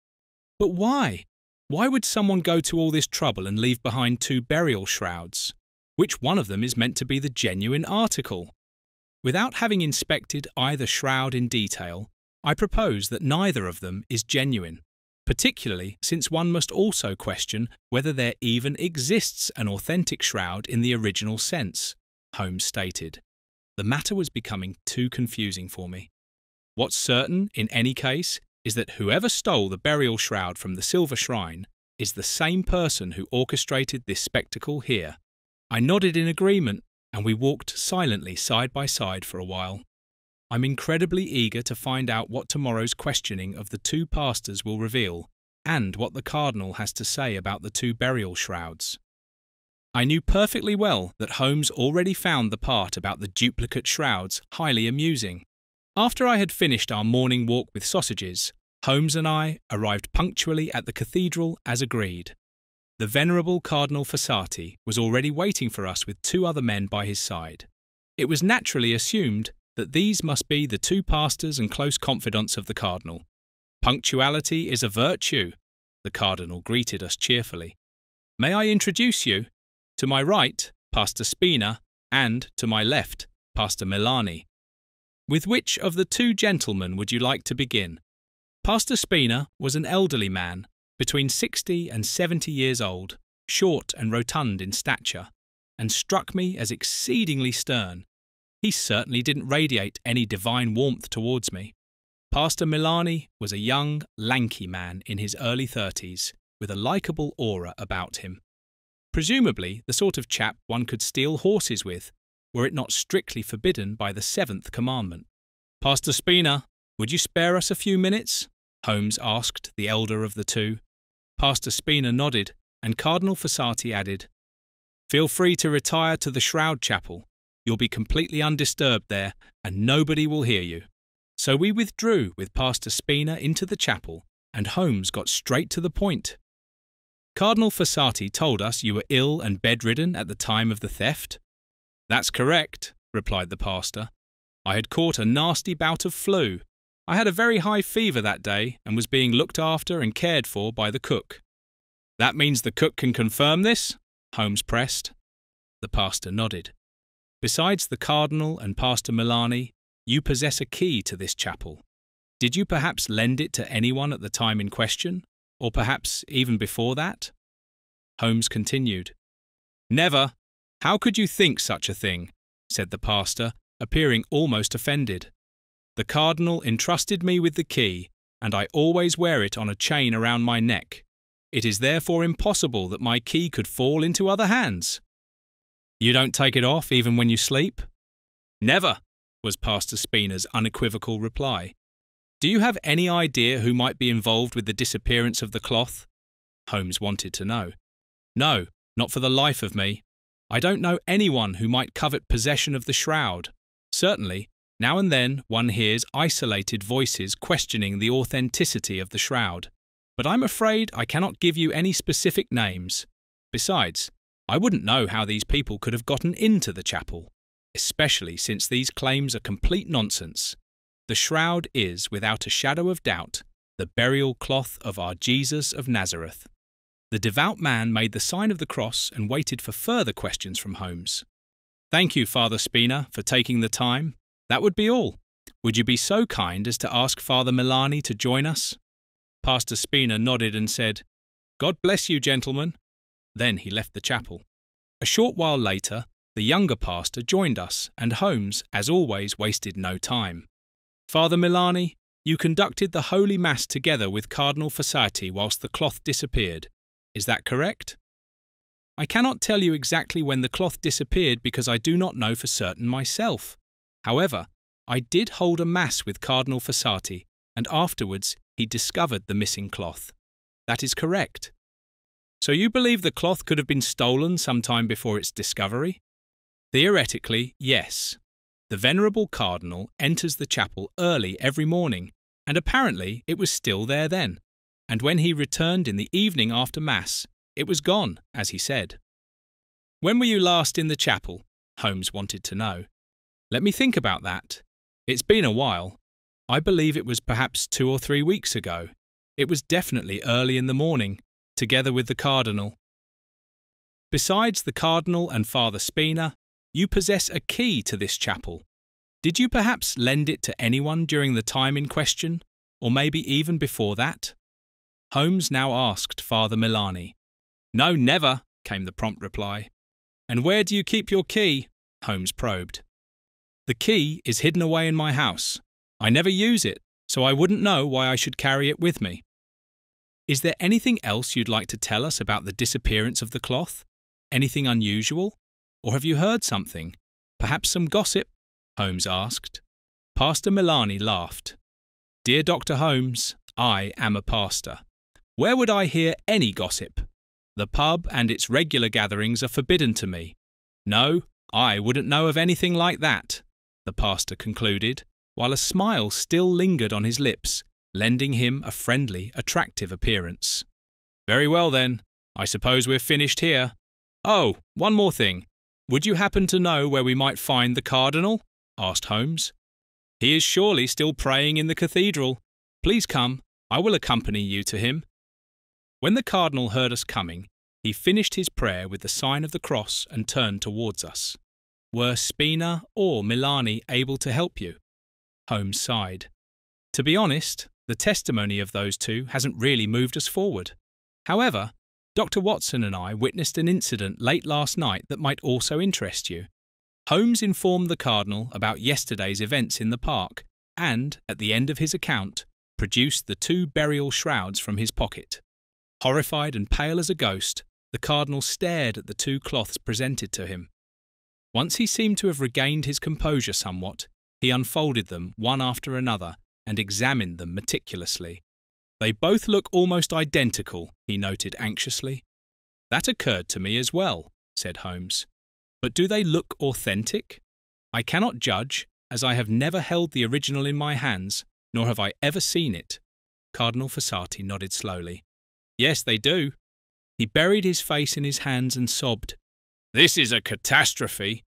But why? Why would someone go to all this trouble and leave behind 2 burial shrouds? Which one of them is meant to be the genuine article? Without having inspected either shroud in detail, I propose that neither of them is genuine, particularly since one must also question whether there even exists an authentic shroud in the original sense, Holmes stated. The matter was becoming too confusing for me. What's certain, in any case, is that whoever stole the burial shroud from the Silver Shrine is the same person who orchestrated this spectacle here. I nodded in agreement, and we walked silently side by side for a while. I'm incredibly eager to find out what tomorrow's questioning of the 2 pastors will reveal, and what the Cardinal has to say about the 2 burial shrouds. I knew perfectly well that Holmes already found the part about the duplicate shrouds highly amusing. After I had finished our morning walk with sausages, Holmes and I arrived punctually at the cathedral as agreed. The venerable Cardinal Fossati was already waiting for us with 2 other men by his side. It was naturally assumed that these must be the 2 pastors and close confidants of the Cardinal. Punctuality is a virtue, the Cardinal greeted us cheerfully. May I introduce you? To my right, Pastor Spina, and to my left, Pastor Milani. With which of the 2 gentlemen would you like to begin? Pastor Spina was an elderly man, between 60 and 70 years old, short and rotund in stature, and struck me as exceedingly stern. He certainly didn't radiate any divine warmth towards me. Pastor Milani was a young, lanky man in his early 30s, with a likeable aura about him. Presumably the sort of chap one could steal horses with, were it not strictly forbidden by the 7th commandment. Pastor Spina, would you spare us a few minutes? Holmes asked the elder of the two. Pastor Spina nodded, and Cardinal Fossati added, "Feel free to retire to the Shroud Chapel. You'll be completely undisturbed there, and nobody will hear you." So we withdrew with Pastor Spina into the chapel, and Holmes got straight to the point. "Cardinal Fossati told us you were ill and bedridden at the time of the theft." "That's correct," replied the pastor. "I had caught a nasty bout of flu. I had a very high fever that day and was being looked after and cared for by the cook." "That means the cook can confirm this?" Holmes pressed. The pastor nodded. "Besides the Cardinal and Pastor Milani, you possess a key to this chapel. Did you perhaps lend it to anyone at the time in question, or perhaps even before that?" Holmes continued. "Never. How could you think such a thing?" said the pastor, appearing almost offended. "The Cardinal entrusted me with the key, and I always wear it on a chain around my neck. It is therefore impossible that my key could fall into other hands." "You don't take it off even when you sleep?" "Never," was Pastor Spina's unequivocal reply. "Do you have any idea who might be involved with the disappearance of the cloth?" Holmes wanted to know. "No, not for the life of me. I don't know anyone who might covet possession of the shroud. Certainly, now and then one hears isolated voices questioning the authenticity of the shroud, but I'm afraid I cannot give you any specific names. Besides, I wouldn't know how these people could have gotten into the chapel, especially since these claims are complete nonsense. The shroud is, without a shadow of doubt, the burial cloth of our Jesus of Nazareth." The devout man made the sign of the cross and waited for further questions from Holmes. "Thank you, Father Spina, for taking the time. That would be all. Would you be so kind as to ask Father Milani to join us?" Pastor Spina nodded and said, "God bless you, gentlemen." Then he left the chapel. A short while later, the younger pastor joined us, and Holmes, as always, wasted no time. "Father Milani, you conducted the Holy Mass together with Cardinal Fossati whilst the cloth disappeared. Is that correct?" "I cannot tell you exactly when the cloth disappeared because I do not know for certain myself. However, I did hold a Mass with Cardinal Fossati, and afterwards he discovered the missing cloth. That is correct." "So you believe the cloth could have been stolen sometime before its discovery?" "Theoretically, yes. The venerable Cardinal enters the chapel early every morning, and apparently it was still there then. And when he returned in the evening after Mass, it was gone, as he said." "When were you last in the chapel?" Holmes wanted to know. "Let me think about that. It's been a while. I believe it was perhaps 2 or 3 weeks ago. It was definitely early in the morning, together with the Cardinal." "Besides the Cardinal and Father Spina, you possess a key to this chapel. Did you perhaps lend it to anyone during the time in question, or maybe even before that?" Holmes now asked Father Milani. "No, never," came the prompt reply. "And where do you keep your key?" Holmes probed. "The key is hidden away in my house. I never use it, so I wouldn't know why I should carry it with me." "Is there anything else you'd like to tell us about the disappearance of the cloth? Anything unusual? Or have you heard something? Perhaps some gossip?" Holmes asked. Pastor Milani laughed. "Dear Dr. Holmes, I am a pastor. Where would I hear any gossip? The pub and its regular gatherings are forbidden to me. No, I wouldn't know of anything like that," the pastor concluded, while a smile still lingered on his lips, lending him a friendly, attractive appearance. "Very well then, I suppose we're finished here. Oh, one more thing. Would you happen to know where we might find the Cardinal?" asked Holmes. "He is surely still praying in the cathedral. Please come, I will accompany you to him." When the Cardinal heard us coming, he finished his prayer with the sign of the cross and turned towards us. "Were Spina or Milani able to help you?" Holmes sighed. "To be honest, the testimony of those two hasn't really moved us forward. However, Dr. Watson and I witnessed an incident late last night that might also interest you." Holmes informed the Cardinal about yesterday's events in the park and, at the end of his account, produced the 2 burial shrouds from his pocket. Horrified and pale as a ghost, the Cardinal stared at the 2 cloths presented to him. Once he seemed to have regained his composure somewhat, he unfolded them one after another and examined them meticulously. They both look almost identical, he noted anxiously. That occurred to me as well, said Holmes. But do they look authentic? I cannot judge, as I have never held the original in my hands, nor have I ever seen it. Cardinal Fossati nodded slowly. Yes, they do. He buried his face in his hands and sobbed. This is a catastrophe.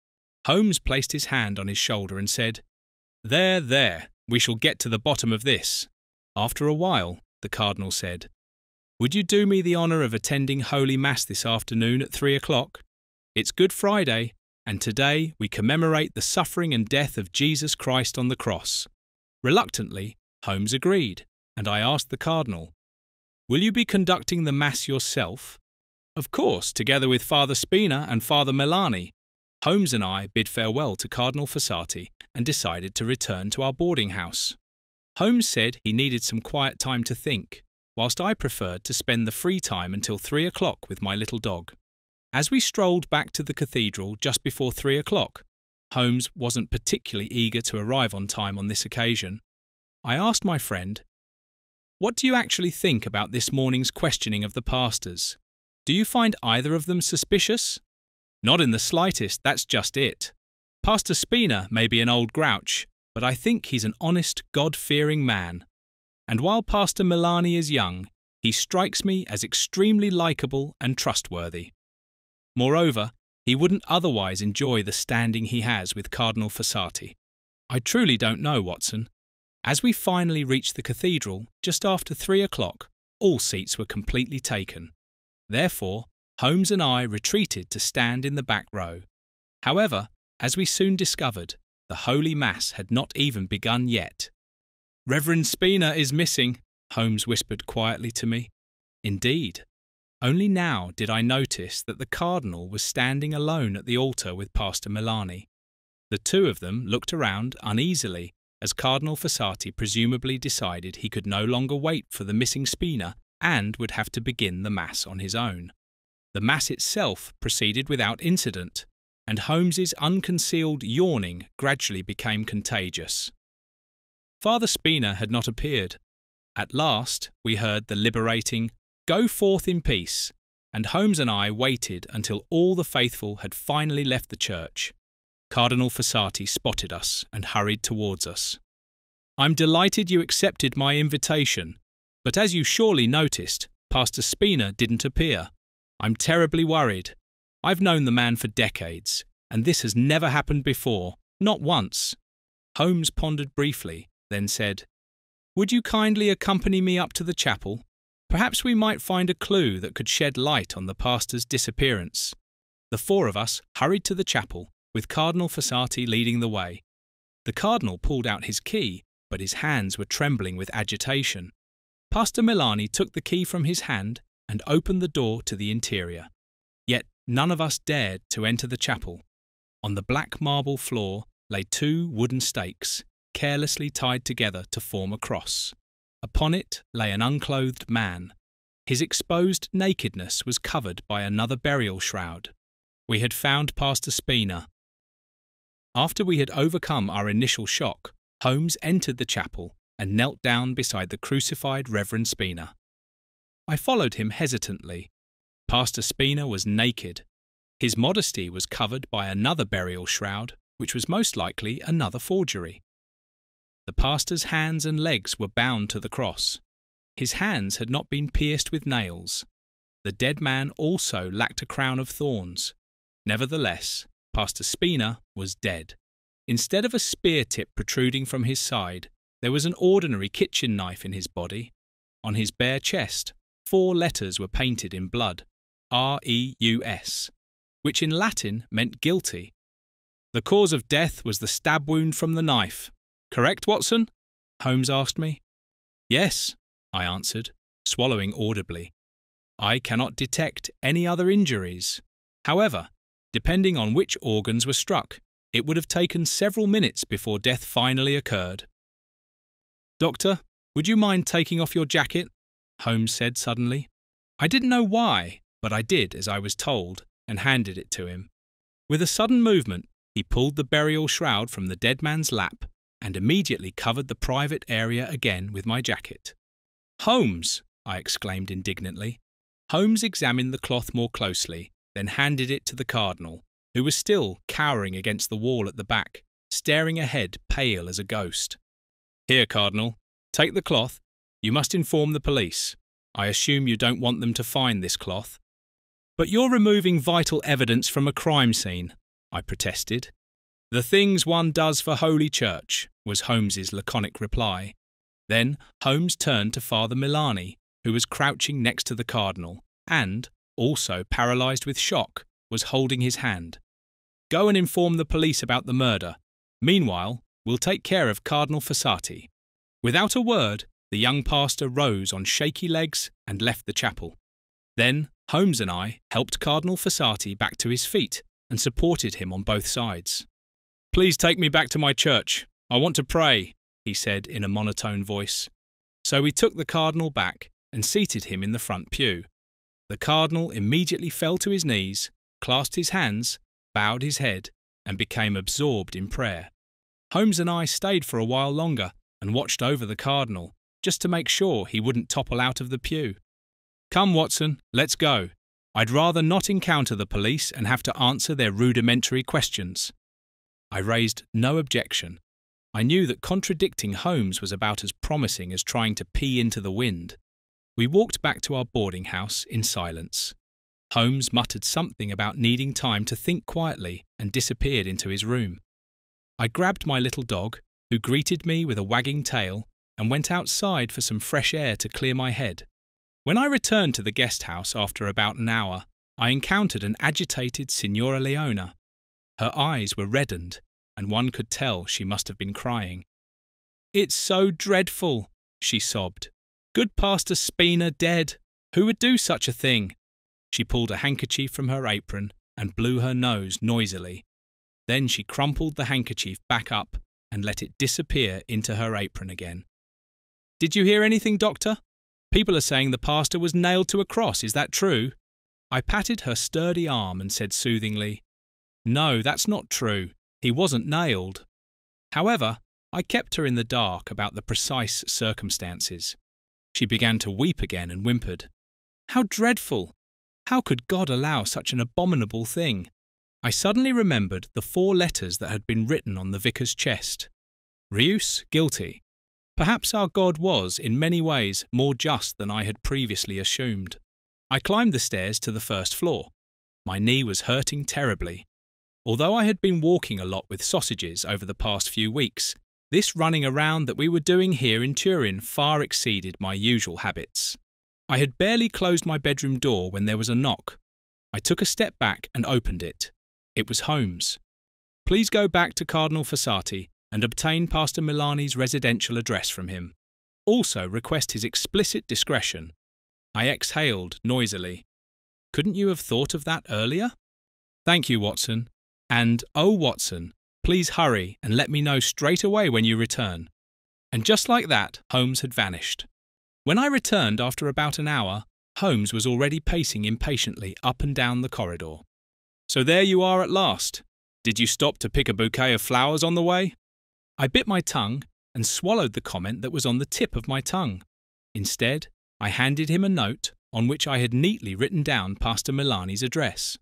Holmes placed his hand on his shoulder and said, There, we shall get to the bottom of this. After a while, the Cardinal said, Would you do me the honour of attending Holy Mass this afternoon at 3 o'clock? It's Good Friday, and today we commemorate the suffering and death of Jesus Christ on the cross. Reluctantly, Holmes agreed, and I asked the Cardinal, Will you be conducting the Mass yourself? Of course, together with Father Spina and Father Milani. Holmes and I bid farewell to Cardinal Fossati and decided to return to our boarding house. Holmes said he needed some quiet time to think, whilst I preferred to spend the free time until 3 o'clock with my little dog. As we strolled back to the cathedral just before 3 o'clock, Holmes wasn't particularly eager to arrive on time on this occasion. I asked my friend, What do you actually think about this morning's questioning of the pastors? Do you find either of them suspicious? Not in the slightest, that's just it. Pastor Spina may be an old grouch, but I think he's an honest, God-fearing man. And while Pastor Milani is young, he strikes me as extremely likeable and trustworthy. Moreover, he wouldn't otherwise enjoy the standing he has with Cardinal Fossati. I truly don't know, Watson. As we finally reached the cathedral, just after 3 o'clock, all seats were completely taken. Therefore, Holmes and I retreated to stand in the back row. However, as we soon discovered, the Holy Mass had not even begun yet. Reverend Spina is missing, Holmes whispered quietly to me. Indeed. Only now did I notice that the Cardinal was standing alone at the altar with Pastor Milani. The two of them looked around uneasily as Cardinal Fossati presumably decided he could no longer wait for the missing Spina and would have to begin the Mass on his own. The Mass itself proceeded without incident, and Holmes's unconcealed yawning gradually became contagious. Father Spina had not appeared. At last we heard the liberating, "Go forth in peace," and Holmes and I waited until all the faithful had finally left the church. Cardinal Fossati spotted us and hurried towards us. "I'm delighted you accepted my invitation, but as you surely noticed, Pastor Spina didn't appear. I'm terribly worried. I've known the man for decades, and this has never happened before, not once." Holmes pondered briefly, then said, "Would you kindly accompany me up to the chapel? Perhaps we might find a clue that could shed light on the pastor's disappearance." The four of us hurried to the chapel, with Cardinal Fossati leading the way. The Cardinal pulled out his key, but his hands were trembling with agitation. Pastor Milani took the key from his hand and opened the door to the interior. Yet none of us dared to enter the chapel. On the black marble floor lay two wooden stakes, carelessly tied together to form a cross. Upon it lay an unclothed man. His exposed nakedness was covered by another burial shroud. We had found Pastor Spina. After we had overcome our initial shock, Holmes entered the chapel and knelt down beside the crucified Reverend Spina. I followed him hesitantly. Pastor Spina was naked. His modesty was covered by another burial shroud, which was most likely another forgery. The pastor's hands and legs were bound to the cross. His hands had not been pierced with nails. The dead man also lacked a crown of thorns. Nevertheless, Pastor Spina was dead. Instead of a spear tip protruding from his side, there was an ordinary kitchen knife in his body. On his bare chest, 4 letters were painted in blood, R-E-U-S, which in Latin meant guilty. The cause of death was the stab wound from the knife. "Correct, Watson?" Holmes asked me. "Yes," I answered, swallowing audibly. "I cannot detect any other injuries. However, depending on which organs were struck, it would have taken several minutes before death finally occurred." "Doctor, would you mind taking off your jacket?" Holmes said suddenly. I didn't know why, but I did as I was told and handed it to him. With a sudden movement, he pulled the burial shroud from the dead man's lap and immediately covered the private area again with my jacket. Holmes! I exclaimed indignantly. Holmes examined the cloth more closely, then handed it to the Cardinal, who was still cowering against the wall at the back, staring ahead pale as a ghost. Here, Cardinal, take the cloth. You must inform the police. I assume you don't want them to find this cloth. But you're removing vital evidence from a crime scene, I protested. The things one does for Holy Church, was Holmes's laconic reply. Then Holmes turned to Father Milani, who was crouching next to the Cardinal and, also paralysed with shock, was holding his hand. Go and inform the police about the murder. Meanwhile, we'll take care of Cardinal Fossati. Without a word, the young pastor rose on shaky legs and left the chapel. Then Holmes and I helped Cardinal Fossati back to his feet and supported him on both sides. Please take me back to my church. I want to pray, he said in a monotone voice. So we took the Cardinal back and seated him in the front pew. The Cardinal immediately fell to his knees, clasped his hands, bowed his head, and became absorbed in prayer. Holmes and I stayed for a while longer and watched over the Cardinal, just to make sure he wouldn't topple out of the pew. Come, Watson, let's go. I'd rather not encounter the police and have to answer their rudimentary questions. I raised no objection. I knew that contradicting Holmes was about as promising as trying to pee into the wind. We walked back to our boarding house in silence. Holmes muttered something about needing time to think quietly and disappeared into his room. I grabbed my little dog, who greeted me with a wagging tail, and went outside for some fresh air to clear my head. When I returned to the guest house after about an hour, I encountered an agitated Signora Leona. Her eyes were reddened, and one could tell she must have been crying. It's so dreadful, she sobbed. Good Pastor Spina dead. Who would do such a thing? She pulled a handkerchief from her apron and blew her nose noisily. Then she crumpled the handkerchief back up and let it disappear into her apron again. Did you hear anything, Doctor? People are saying the pastor was nailed to a cross, is that true? I patted her sturdy arm and said soothingly, No, that's not true. He wasn't nailed. However, I kept her in the dark about the precise circumstances. She began to weep again and whimpered. How dreadful! How could God allow such an abominable thing? I suddenly remembered the 4 letters that had been written on the vicar's chest. Reus, guilty. Perhaps our God was, in many ways, more just than I had previously assumed. I climbed the stairs to the first floor. My knee was hurting terribly. Although I had been walking a lot with sausages over the past few weeks, this running around that we were doing here in Turin far exceeded my usual habits. I had barely closed my bedroom door when there was a knock. I took a step back and opened it. It was Holmes. Please go back to Cardinal Fossati and obtain Pastor Milani's residential address from him. Also request his explicit discretion. I exhaled noisily. Couldn't you have thought of that earlier? Thank you, Watson. And, oh, Watson, please hurry and let me know straight away when you return. And just like that, Holmes had vanished. When I returned after about an hour, Holmes was already pacing impatiently up and down the corridor. So there you are at last. Did you stop to pick a bouquet of flowers on the way? I bit my tongue and swallowed the comment that was on the tip of my tongue. Instead, I handed him a note on which I had neatly written down Pastor Milani's address.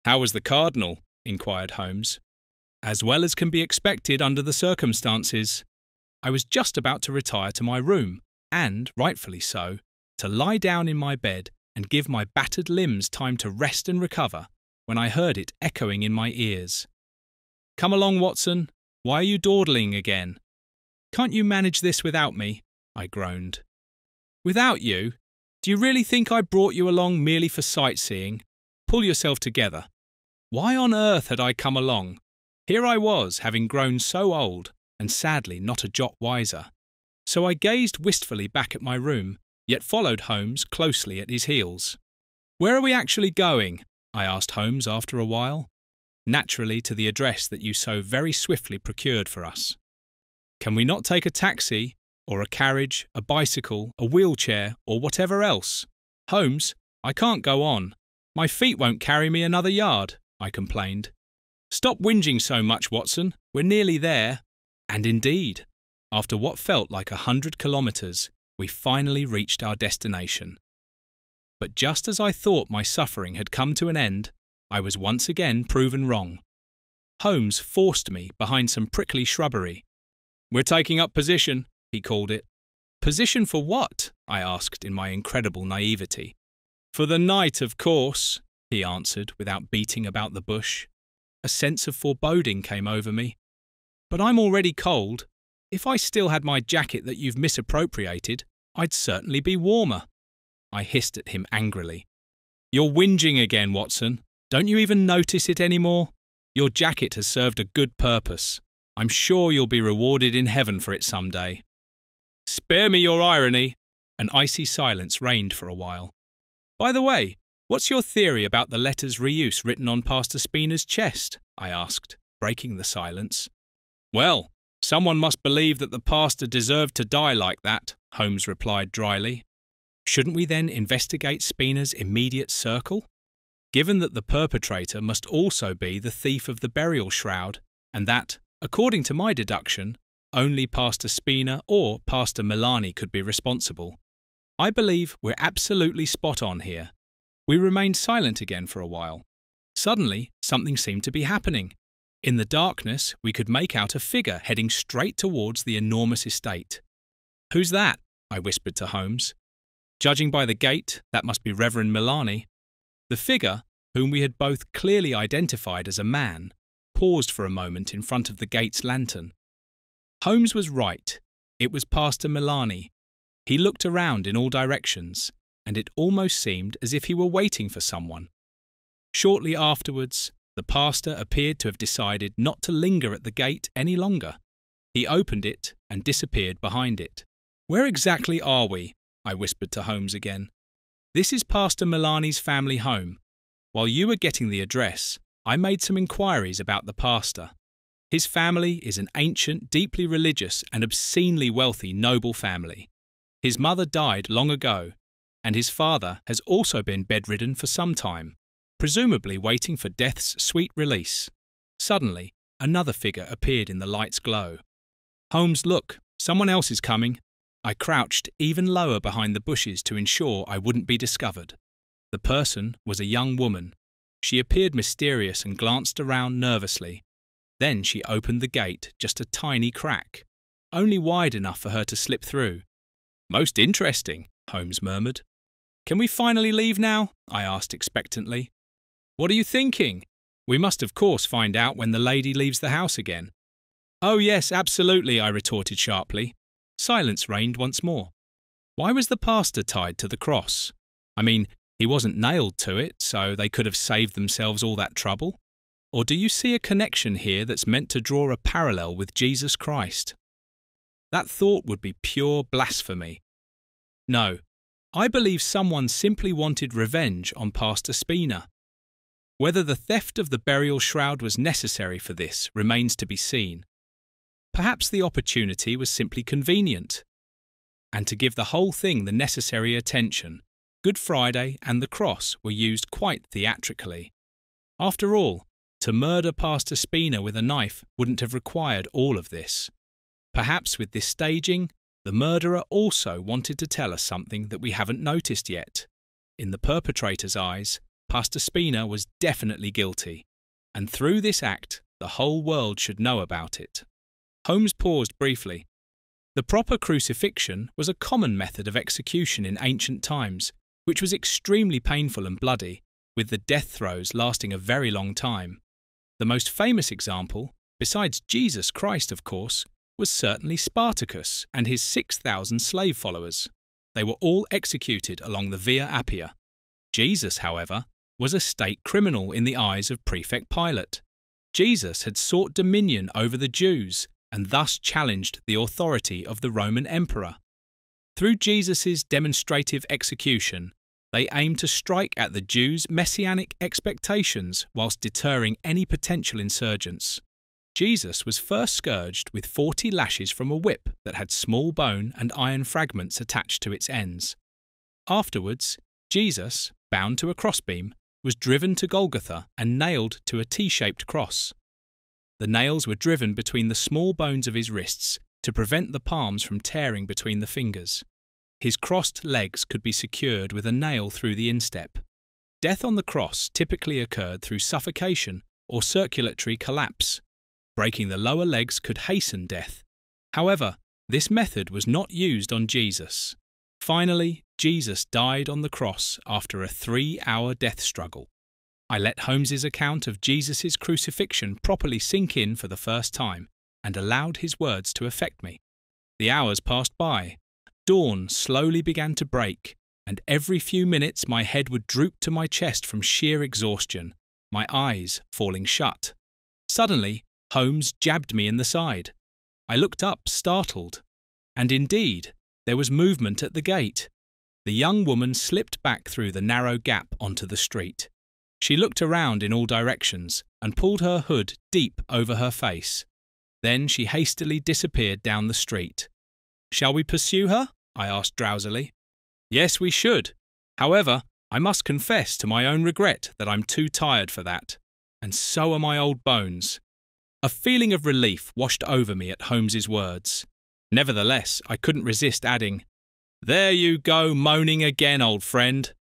How was the Cardinal? Inquired Holmes. As well as can be expected under the circumstances. I was just about to retire to my room, and, rightfully so, to lie down in my bed and give my battered limbs time to rest and recover, when I heard it echoing in my ears. Come along, Watson. Why are you dawdling again? Can't you manage this without me? I groaned. Without you? Do you really think I brought you along merely for sightseeing? Pull yourself together. Why on earth had I come along? Here I was, having grown so old, and sadly not a jot wiser. So I gazed wistfully back at my room, yet followed Holmes closely at his heels. Where are we actually going? I asked Holmes after a while. Naturally to the address that you so very swiftly procured for us. Can we not take a taxi, or a carriage, a bicycle, a wheelchair, or whatever else? Holmes, I can't go on. My feet won't carry me another yard, I complained. Stop whinging so much, Watson. We're nearly there. And indeed, after what felt like 100 kilometres, we finally reached our destination. But just as I thought my suffering had come to an end, I was once again proven wrong. Holmes forced me behind some prickly shrubbery. "We're taking up position," he called it. "Position for what?" I asked in my incredible naivety. "For the night, of course," he answered without beating about the bush. A sense of foreboding came over me. "But I'm already cold. If I still had my jacket that you've misappropriated, I'd certainly be warmer." I hissed at him angrily. "You're whinging again, Watson. Don't you even notice it anymore? Your jacket has served a good purpose. I'm sure you'll be rewarded in heaven for it someday." "Spare me your irony." An icy silence reigned for a while. "By the way, what's your theory about the letters reuse written on Pastor Spina's chest?" I asked, breaking the silence. "Well, someone must believe that the pastor deserved to die like that," Holmes replied dryly. "Shouldn't we then investigate Spina's immediate circle? Given that the perpetrator must also be the thief of the burial shroud, and that, according to my deduction, only Pastor Spina or Pastor Milani could be responsible. I believe we're absolutely spot on here." We remained silent again for a while. Suddenly, something seemed to be happening. In the darkness, we could make out a figure heading straight towards the enormous estate. "Who's that?" I whispered to Holmes. "Judging by the gait, that must be Reverend Milani." The figure, whom we had both clearly identified as a man, paused for a moment in front of the gate's lantern. Holmes was right. It was Pastor Milani. He looked around in all directions, and it almost seemed as if he were waiting for someone. Shortly afterwards, the pastor appeared to have decided not to linger at the gate any longer. He opened it and disappeared behind it. "Where exactly are we?" I whispered to Holmes again. "This is Pastor Milani's family home. While you were getting the address, I made some inquiries about the pastor. His family is an ancient, deeply religious and obscenely wealthy noble family. His mother died long ago, and his father has also been bedridden for some time, presumably waiting for death's sweet release." Suddenly, another figure appeared in the light's glow. "Holmes, look, someone else is coming." I crouched even lower behind the bushes to ensure I wouldn't be discovered. The person was a young woman. She appeared mysterious and glanced around nervously. Then she opened the gate just a tiny crack, only wide enough for her to slip through. "Most interesting," Holmes murmured. "Can we finally leave now?" I asked expectantly. "What are you thinking? We must of course find out when the lady leaves the house again." "Oh yes, absolutely," I retorted sharply. Silence reigned once more. Why was the pastor tied to the cross? I mean, he wasn't nailed to it, so they could have saved themselves all that trouble. Or do you see a connection here that's meant to draw a parallel with Jesus Christ? That thought would be pure blasphemy. No, I believe someone simply wanted revenge on Pastor Spina. Whether the theft of the burial shroud was necessary for this remains to be seen. Perhaps the opportunity was simply convenient. And to give the whole thing the necessary attention, Good Friday and the cross were used quite theatrically. After all, to murder Pastor Spina with a knife wouldn't have required all of this. Perhaps with this staging, the murderer also wanted to tell us something that we haven't noticed yet. In the perpetrator's eyes, Pastor Spina was definitely guilty, and through this act, the whole world should know about it. Holmes paused briefly. The proper crucifixion was a common method of execution in ancient times, which was extremely painful and bloody, with the death throes lasting a very long time. The most famous example, besides Jesus Christ of course, was certainly Spartacus and his 6,000 slave followers. They were all executed along the Via Appia. Jesus, however, was a state criminal in the eyes of Prefect Pilate. Jesus had sought dominion over the Jews and thus challenged the authority of the Roman emperor. Through Jesus' demonstrative execution, they aimed to strike at the Jews' messianic expectations whilst deterring any potential insurgents. Jesus was first scourged with 40 lashes from a whip that had small bone and iron fragments attached to its ends. Afterwards, Jesus, bound to a crossbeam, was driven to Golgotha and nailed to a T-shaped cross. The nails were driven between the small bones of his wrists to prevent the palms from tearing between the fingers. His crossed legs could be secured with a nail through the instep. Death on the cross typically occurred through suffocation or circulatory collapse. Breaking the lower legs could hasten death. However, this method was not used on Jesus. Finally, Jesus died on the cross after a 3-hour death struggle. I let Holmes's account of Jesus' crucifixion properly sink in for the first time and allowed his words to affect me. The hours passed by. Dawn slowly began to break, and every few minutes my head would droop to my chest from sheer exhaustion, my eyes falling shut. Suddenly, Holmes jabbed me in the side. I looked up, startled. And indeed, there was movement at the gate. The young woman slipped back through the narrow gap onto the street. She looked around in all directions and pulled her hood deep over her face. Then she hastily disappeared down the street. "Shall we pursue her?" I asked drowsily. "Yes, we should. However, I must confess to my own regret that I'm too tired for that. And so are my old bones." A feeling of relief washed over me at Holmes's words. Nevertheless, I couldn't resist adding, "There you go moaning again, old friend."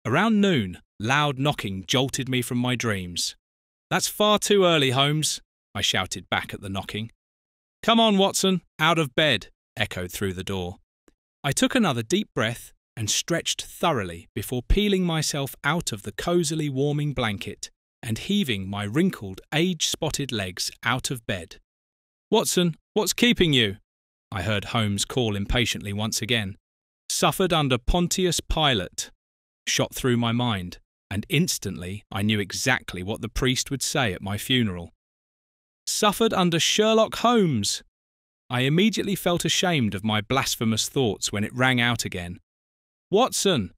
Around noon, loud knocking jolted me from my dreams. "That's far too early, Holmes," I shouted back at the knocking. "Come on, Watson, out of bed," echoed through the door. I took another deep breath and stretched thoroughly before peeling myself out of the cosily warming blanket and heaving my wrinkled, age-spotted legs out of bed. "Watson, what's keeping you?" I heard Holmes call impatiently once again. "Suffered under Pontius Pilate," shot through my mind, and instantly I knew exactly what the priest would say at my funeral. "Suffered under Sherlock Holmes!" I immediately felt ashamed of my blasphemous thoughts when it rang out again. "Watson!"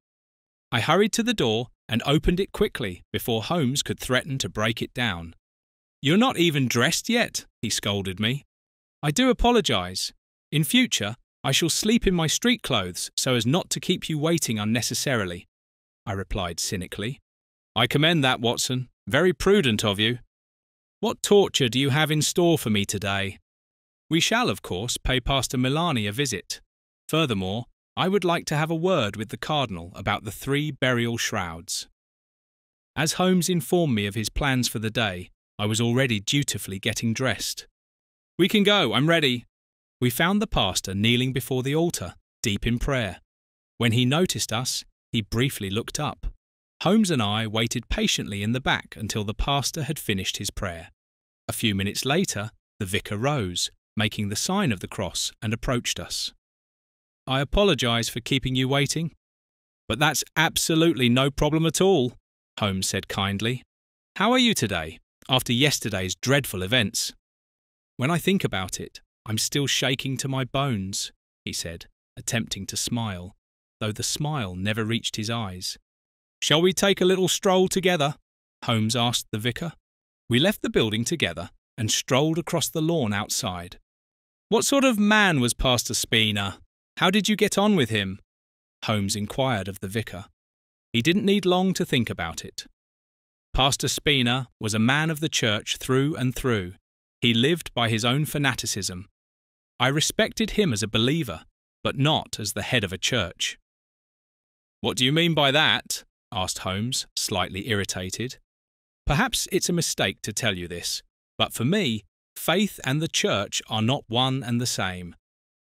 I hurried to the door and opened it quickly before Holmes could threaten to break it down. "You're not even dressed yet," he scolded me. "I do apologise. In future, I shall sleep in my street clothes so as not to keep you waiting unnecessarily," I replied cynically. "I commend that, Watson. Very prudent of you. What torture do you have in store for me today?" "We shall, of course, pay Pastor Milani a visit. Furthermore, I would like to have a word with the Cardinal about the 3 burial shrouds." As Holmes informed me of his plans for the day, I was already dutifully getting dressed. "We can go, I'm ready." We found the pastor kneeling before the altar, deep in prayer. When he noticed us, he briefly looked up. Holmes and I waited patiently in the back until the pastor had finished his prayer. A few minutes later, the vicar rose, making the sign of the cross, and approached us. "I apologise for keeping you waiting." "But that's absolutely no problem at all," Holmes said kindly. "How are you today, after yesterday's dreadful events?" "When I think about it, I'm still shaking to my bones," he said, attempting to smile, though the smile never reached his eyes. "Shall we take a little stroll together?" Holmes asked the vicar. We left the building together and strolled across the lawn outside. "What sort of man was Pastor Spina? How did you get on with him?" Holmes inquired of the vicar. He didn't need long to think about it. Pastor Spina was a man of the church through and through. He lived by his own fanaticism. I respected him as a believer, but not as the head of a church. "What do you mean by that?" asked Holmes, slightly irritated. "Perhaps it's a mistake to tell you this, but for me, faith and the church are not one and the same.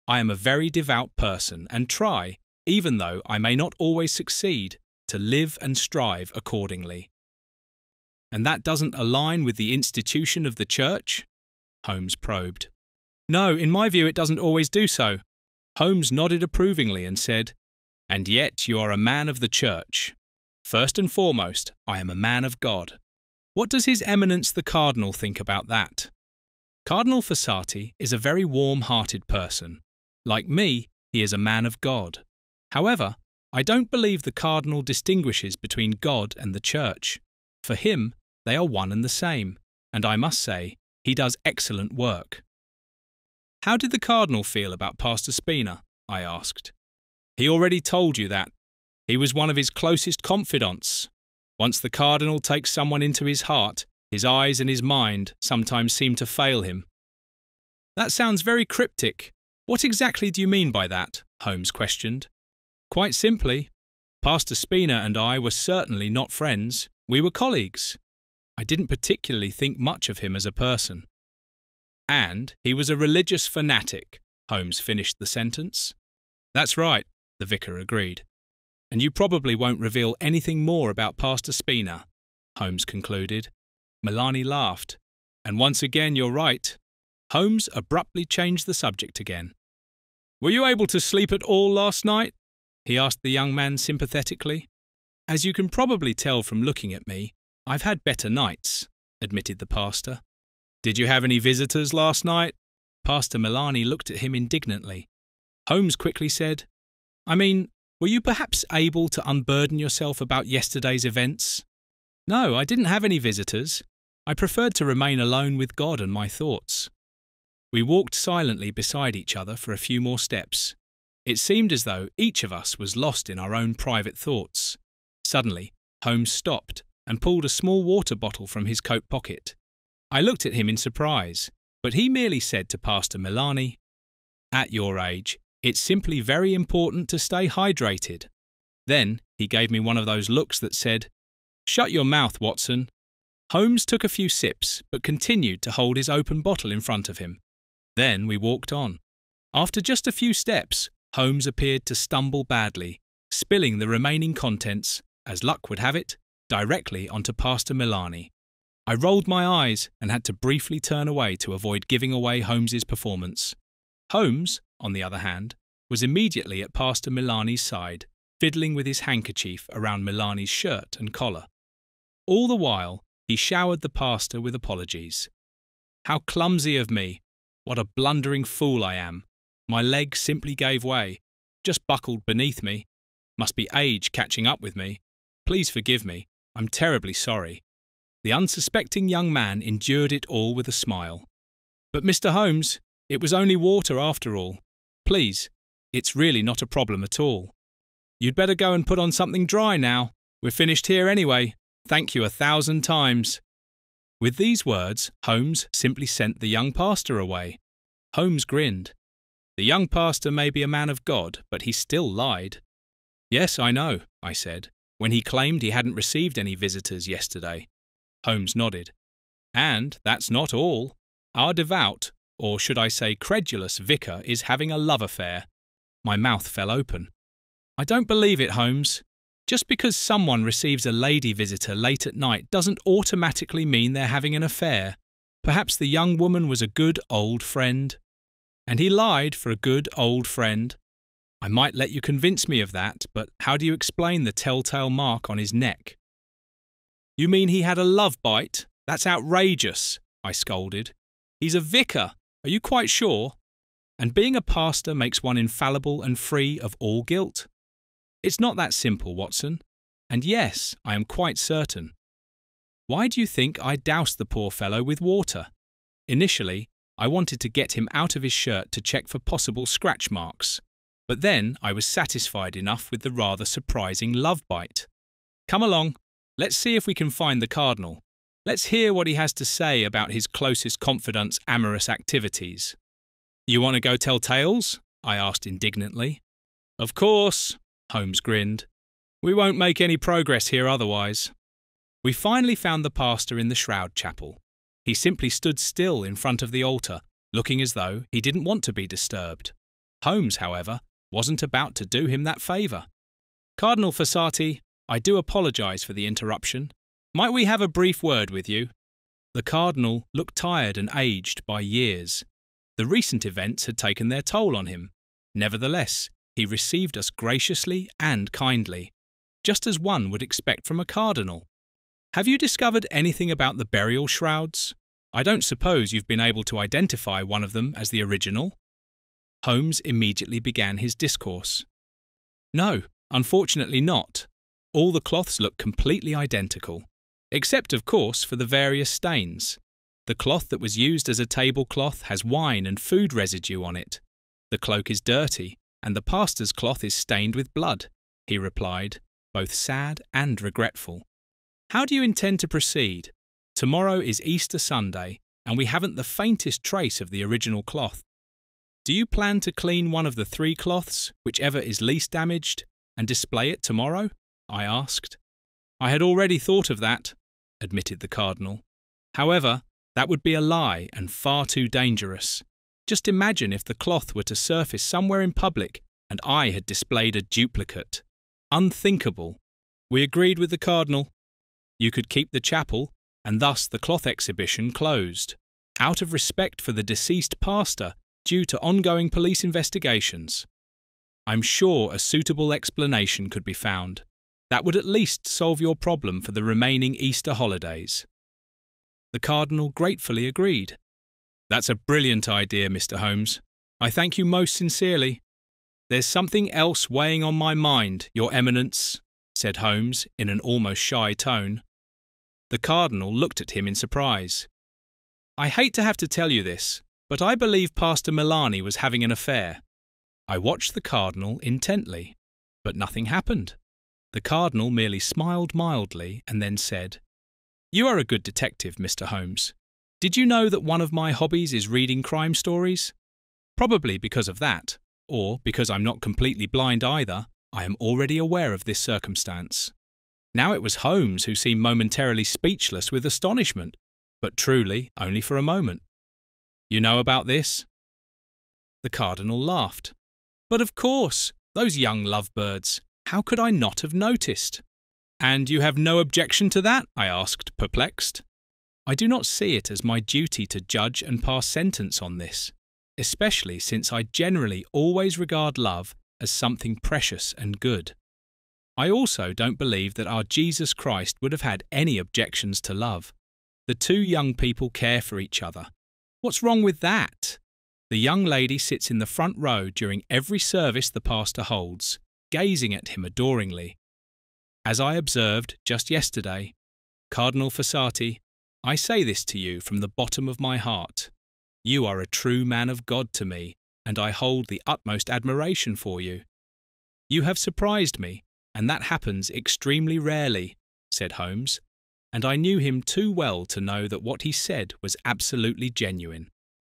I am a very devout person and try, even though I may not always succeed, to live and strive accordingly." "And that doesn't align with the institution of the church?" Holmes probed. "No, in my view it doesn't always do so." Holmes nodded approvingly and said, "And yet you are a man of the church. First and foremost, I am a man of God. What does His Eminence the Cardinal think about that?" Cardinal Fossati is a very warm-hearted person. Like me, he is a man of God. However, I don't believe the Cardinal distinguishes between God and the Church. For him, they are one and the same, and I must say, he does excellent work. "How did the Cardinal feel about Pastor Spina?" I asked. "He already told you that. He was one of his closest confidants. Once the Cardinal takes someone into his heart, his eyes and his mind sometimes seem to fail him." "That sounds very cryptic. What exactly do you mean by that?" Holmes questioned. Quite simply, Pastor Spina and I were certainly not friends. We were colleagues. I didn't particularly think much of him as a person. And he was a religious fanatic, Holmes finished the sentence. That's right, the vicar agreed. And you probably won't reveal anything more about Pastor Spina, Holmes concluded. Milani laughed. And once again, you're right. Holmes abruptly changed the subject again. Were you able to sleep at all last night? He asked the young man sympathetically. As you can probably tell from looking at me, I've had better nights, admitted the pastor. Did you have any visitors last night? Pastor Milani looked at him indignantly. Holmes quickly said, I mean, were you perhaps able to unburden yourself about yesterday's events? No, I didn't have any visitors. I preferred to remain alone with God and my thoughts. We walked silently beside each other for a few more steps. It seemed as though each of us was lost in our own private thoughts. Suddenly, Holmes stopped and pulled a small water bottle from his coat pocket. I looked at him in surprise, but he merely said to Pastor Milani, At your age, it's simply very important to stay hydrated. Then he gave me one of those looks that said, Shut your mouth, Watson. Holmes took a few sips, but continued to hold his open bottle in front of him. Then we walked on. After just a few steps, Holmes appeared to stumble badly, spilling the remaining contents, as luck would have it, directly onto Pastor Milani. I rolled my eyes and had to briefly turn away to avoid giving away Holmes's performance. Holmes, on the other hand, was immediately at Pastor Milani's side, fiddling with his handkerchief around Milani's shirt and collar. All the while, he showered the pastor with apologies. How clumsy of me! What a blundering fool I am! My leg simply gave way, just buckled beneath me. Must be age catching up with me. Please forgive me. I'm terribly sorry. The unsuspecting young man endured it all with a smile. But Mr. Holmes, it was only water after all. Please, it's really not a problem at all. You'd better go and put on something dry now. We're finished here anyway. Thank you 1,000 times. With these words, Holmes simply sent the young pastor away. Holmes grinned. The young pastor may be a man of God, but he still lied. Yes, I know, I said, when he claimed he hadn't received any visitors yesterday. Holmes nodded. And that's not all. Our devout, or should I say credulous, vicar is having a love affair. My mouth fell open. I don't believe it, Holmes. Just because someone receives a lady visitor late at night doesn't automatically mean they're having an affair. Perhaps the young woman was a good old friend. And he lied for a good old friend. I might let you convince me of that, but how do you explain the telltale mark on his neck? You mean he had a love bite? That's outrageous, I scolded. He's a vicar. Are you quite sure? And being a pastor makes one infallible and free of all guilt? It's not that simple, Watson. And yes, I am quite certain. Why do you think I doused the poor fellow with water? Initially, I wanted to get him out of his shirt to check for possible scratch marks. But then I was satisfied enough with the rather surprising love bite. Come along, let's see if we can find the Cardinal. Let's hear what he has to say about his closest confidant's amorous activities. You want to go tell tales? I asked indignantly. Of course, Holmes grinned. We won't make any progress here otherwise. We finally found the pastor in the shroud chapel. He simply stood still in front of the altar, looking as though he didn't want to be disturbed. Holmes, however, wasn't about to do him that favour. Cardinal Fossati, I do apologise for the interruption. Might we have a brief word with you? The Cardinal looked tired and aged by years. The recent events had taken their toll on him. Nevertheless, he received us graciously and kindly, just as one would expect from a cardinal. Have you discovered anything about the burial shrouds? I don't suppose you've been able to identify one of them as the original? Holmes immediately began his discourse. No, unfortunately not. All the cloths look completely identical, except, of course, for the various stains. The cloth that was used as a tablecloth has wine and food residue on it. The cloak is dirty, and the pastor's cloth is stained with blood, he replied, both sad and regretful. How do you intend to proceed? Tomorrow is Easter Sunday, and we haven't the faintest trace of the original cloth. Do you plan to clean one of the 3 cloths, whichever is least damaged? and display it tomorrow? I asked. I had already thought of that, admitted the Cardinal. However, that would be a lie and far too dangerous. Just imagine if the cloth were to surface somewhere in public and I had displayed a duplicate. Unthinkable. We agreed with the Cardinal. You could keep the chapel, and thus the cloth exhibition closed, out of respect for the deceased pastor due to ongoing police investigations. I'm sure a suitable explanation could be found. That would at least solve your problem for the remaining Easter holidays. The Cardinal gratefully agreed. That's a brilliant idea, Mr. Holmes. I thank you most sincerely. There's something else weighing on my mind, Your Eminence, said Holmes in an almost shy tone. The Cardinal looked at him in surprise. I hate to have to tell you this, but I believe Pastor Milani was having an affair. I watched the Cardinal intently, but nothing happened. The Cardinal merely smiled mildly and then said, You are a good detective, Mr. Holmes. Did you know that one of my hobbies is reading crime stories? Probably because of that, or because I'm not completely blind either, I am already aware of this circumstance. Now it was Holmes who seemed momentarily speechless with astonishment, but truly only for a moment. You know about this? The Cardinal laughed. But of course, those young lovebirds. How could I not have noticed? And you have no objection to that? I asked, perplexed. I do not see it as my duty to judge and pass sentence on this, especially since I generally always regard love as something precious and good. I also don't believe that our Jesus Christ would have had any objections to love. The two young people care for each other. What's wrong with that? The young lady sits in the front row during every service the pastor holds, gazing at him adoringly. As I observed just yesterday, Cardinal Fossati, I say this to you from the bottom of my heart. You are a true man of God to me, and I hold the utmost admiration for you. You have surprised me, and that happens extremely rarely, said Holmes, and I knew him too well to know that what he said was absolutely genuine.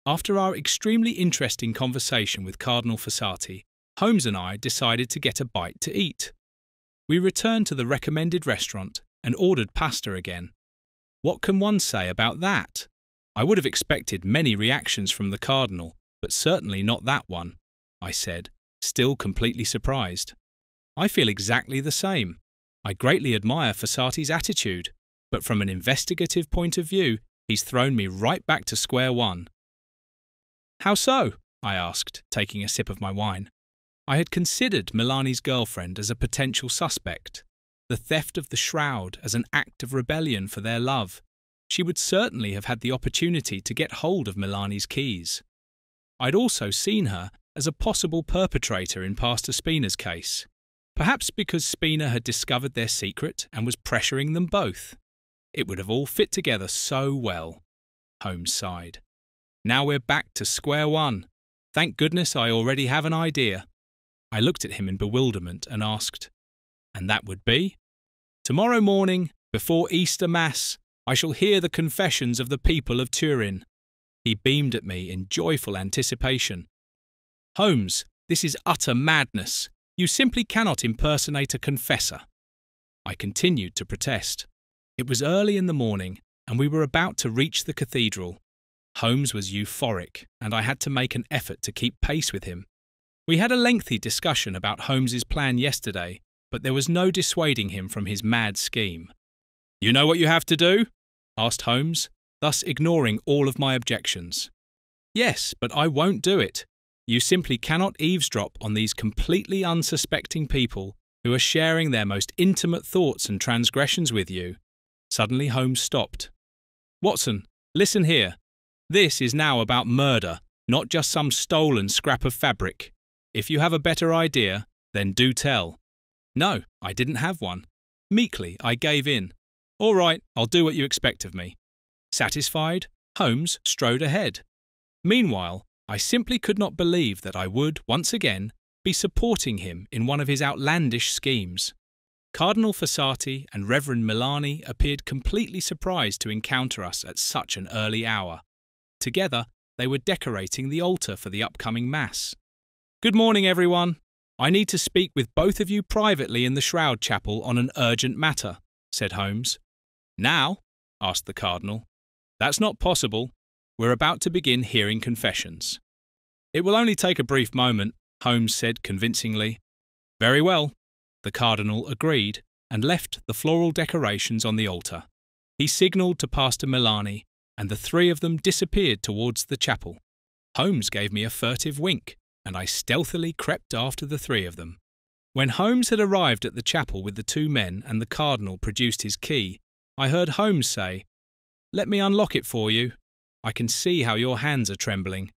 After our extremely interesting conversation with Cardinal Fossati, Holmes and I decided to get a bite to eat. We returned to the recommended restaurant and ordered pasta again. What can one say about that? I would have expected many reactions from the Cardinal, but certainly not that one, I said, still completely surprised. I feel exactly the same. I greatly admire Fossati's attitude, but from an investigative point of view, he's thrown me right back to square one. How so? I asked, taking a sip of my wine. I had considered Milani's girlfriend as a potential suspect, the theft of the shroud as an act of rebellion for their love. She would certainly have had the opportunity to get hold of Milani's keys. I'd also seen her as a possible perpetrator in Pastor Spina's case, perhaps because Spina had discovered their secret and was pressuring them both. It would have all fit together so well. Holmes sighed. Now we're back to square one. Thank goodness I already have an idea. I looked at him in bewilderment and asked, And that would be? Tomorrow morning, before Easter Mass, I shall hear the confessions of the people of Turin. He beamed at me in joyful anticipation. Holmes, this is utter madness. You simply cannot impersonate a confessor. I continued to protest. It was early in the morning, and we were about to reach the cathedral. Holmes was euphoric, and I had to make an effort to keep pace with him. We had a lengthy discussion about Holmes's plan yesterday, but there was no dissuading him from his mad scheme. You know what you have to do? Asked Holmes, thus ignoring all of my objections. Yes, but I won't do it. You simply cannot eavesdrop on these completely unsuspecting people who are sharing their most intimate thoughts and transgressions with you. Suddenly Holmes stopped. Watson, listen here. This is now about murder, not just some stolen scrap of fabric. If you have a better idea, then do tell. No, I didn't have one. Meekly, I gave in. All right, I'll do what you expect of me. Satisfied, Holmes strode ahead. Meanwhile, I simply could not believe that I would, once again, be supporting him in one of his outlandish schemes. Cardinal Fossati and Reverend Milani appeared completely surprised to encounter us at such an early hour. Together, they were decorating the altar for the upcoming Mass. Good morning, everyone, "I need to speak with both of you privately in the Shroud Chapel on an urgent matter," said Holmes. "Now?" asked the Cardinal. "That's not possible. We're about to begin hearing confessions." "It will only take a brief moment," Holmes said convincingly. "Very well." The Cardinal agreed and left the floral decorations on the altar. He signalled to Pastor Milani, and the three of them disappeared towards the chapel. Holmes gave me a furtive wink, and I stealthily crept after the three of them. When Holmes had arrived at the chapel with the two men and the Cardinal produced his key, I heard Holmes say, "Let me unlock it for you. I can see how your hands are trembling."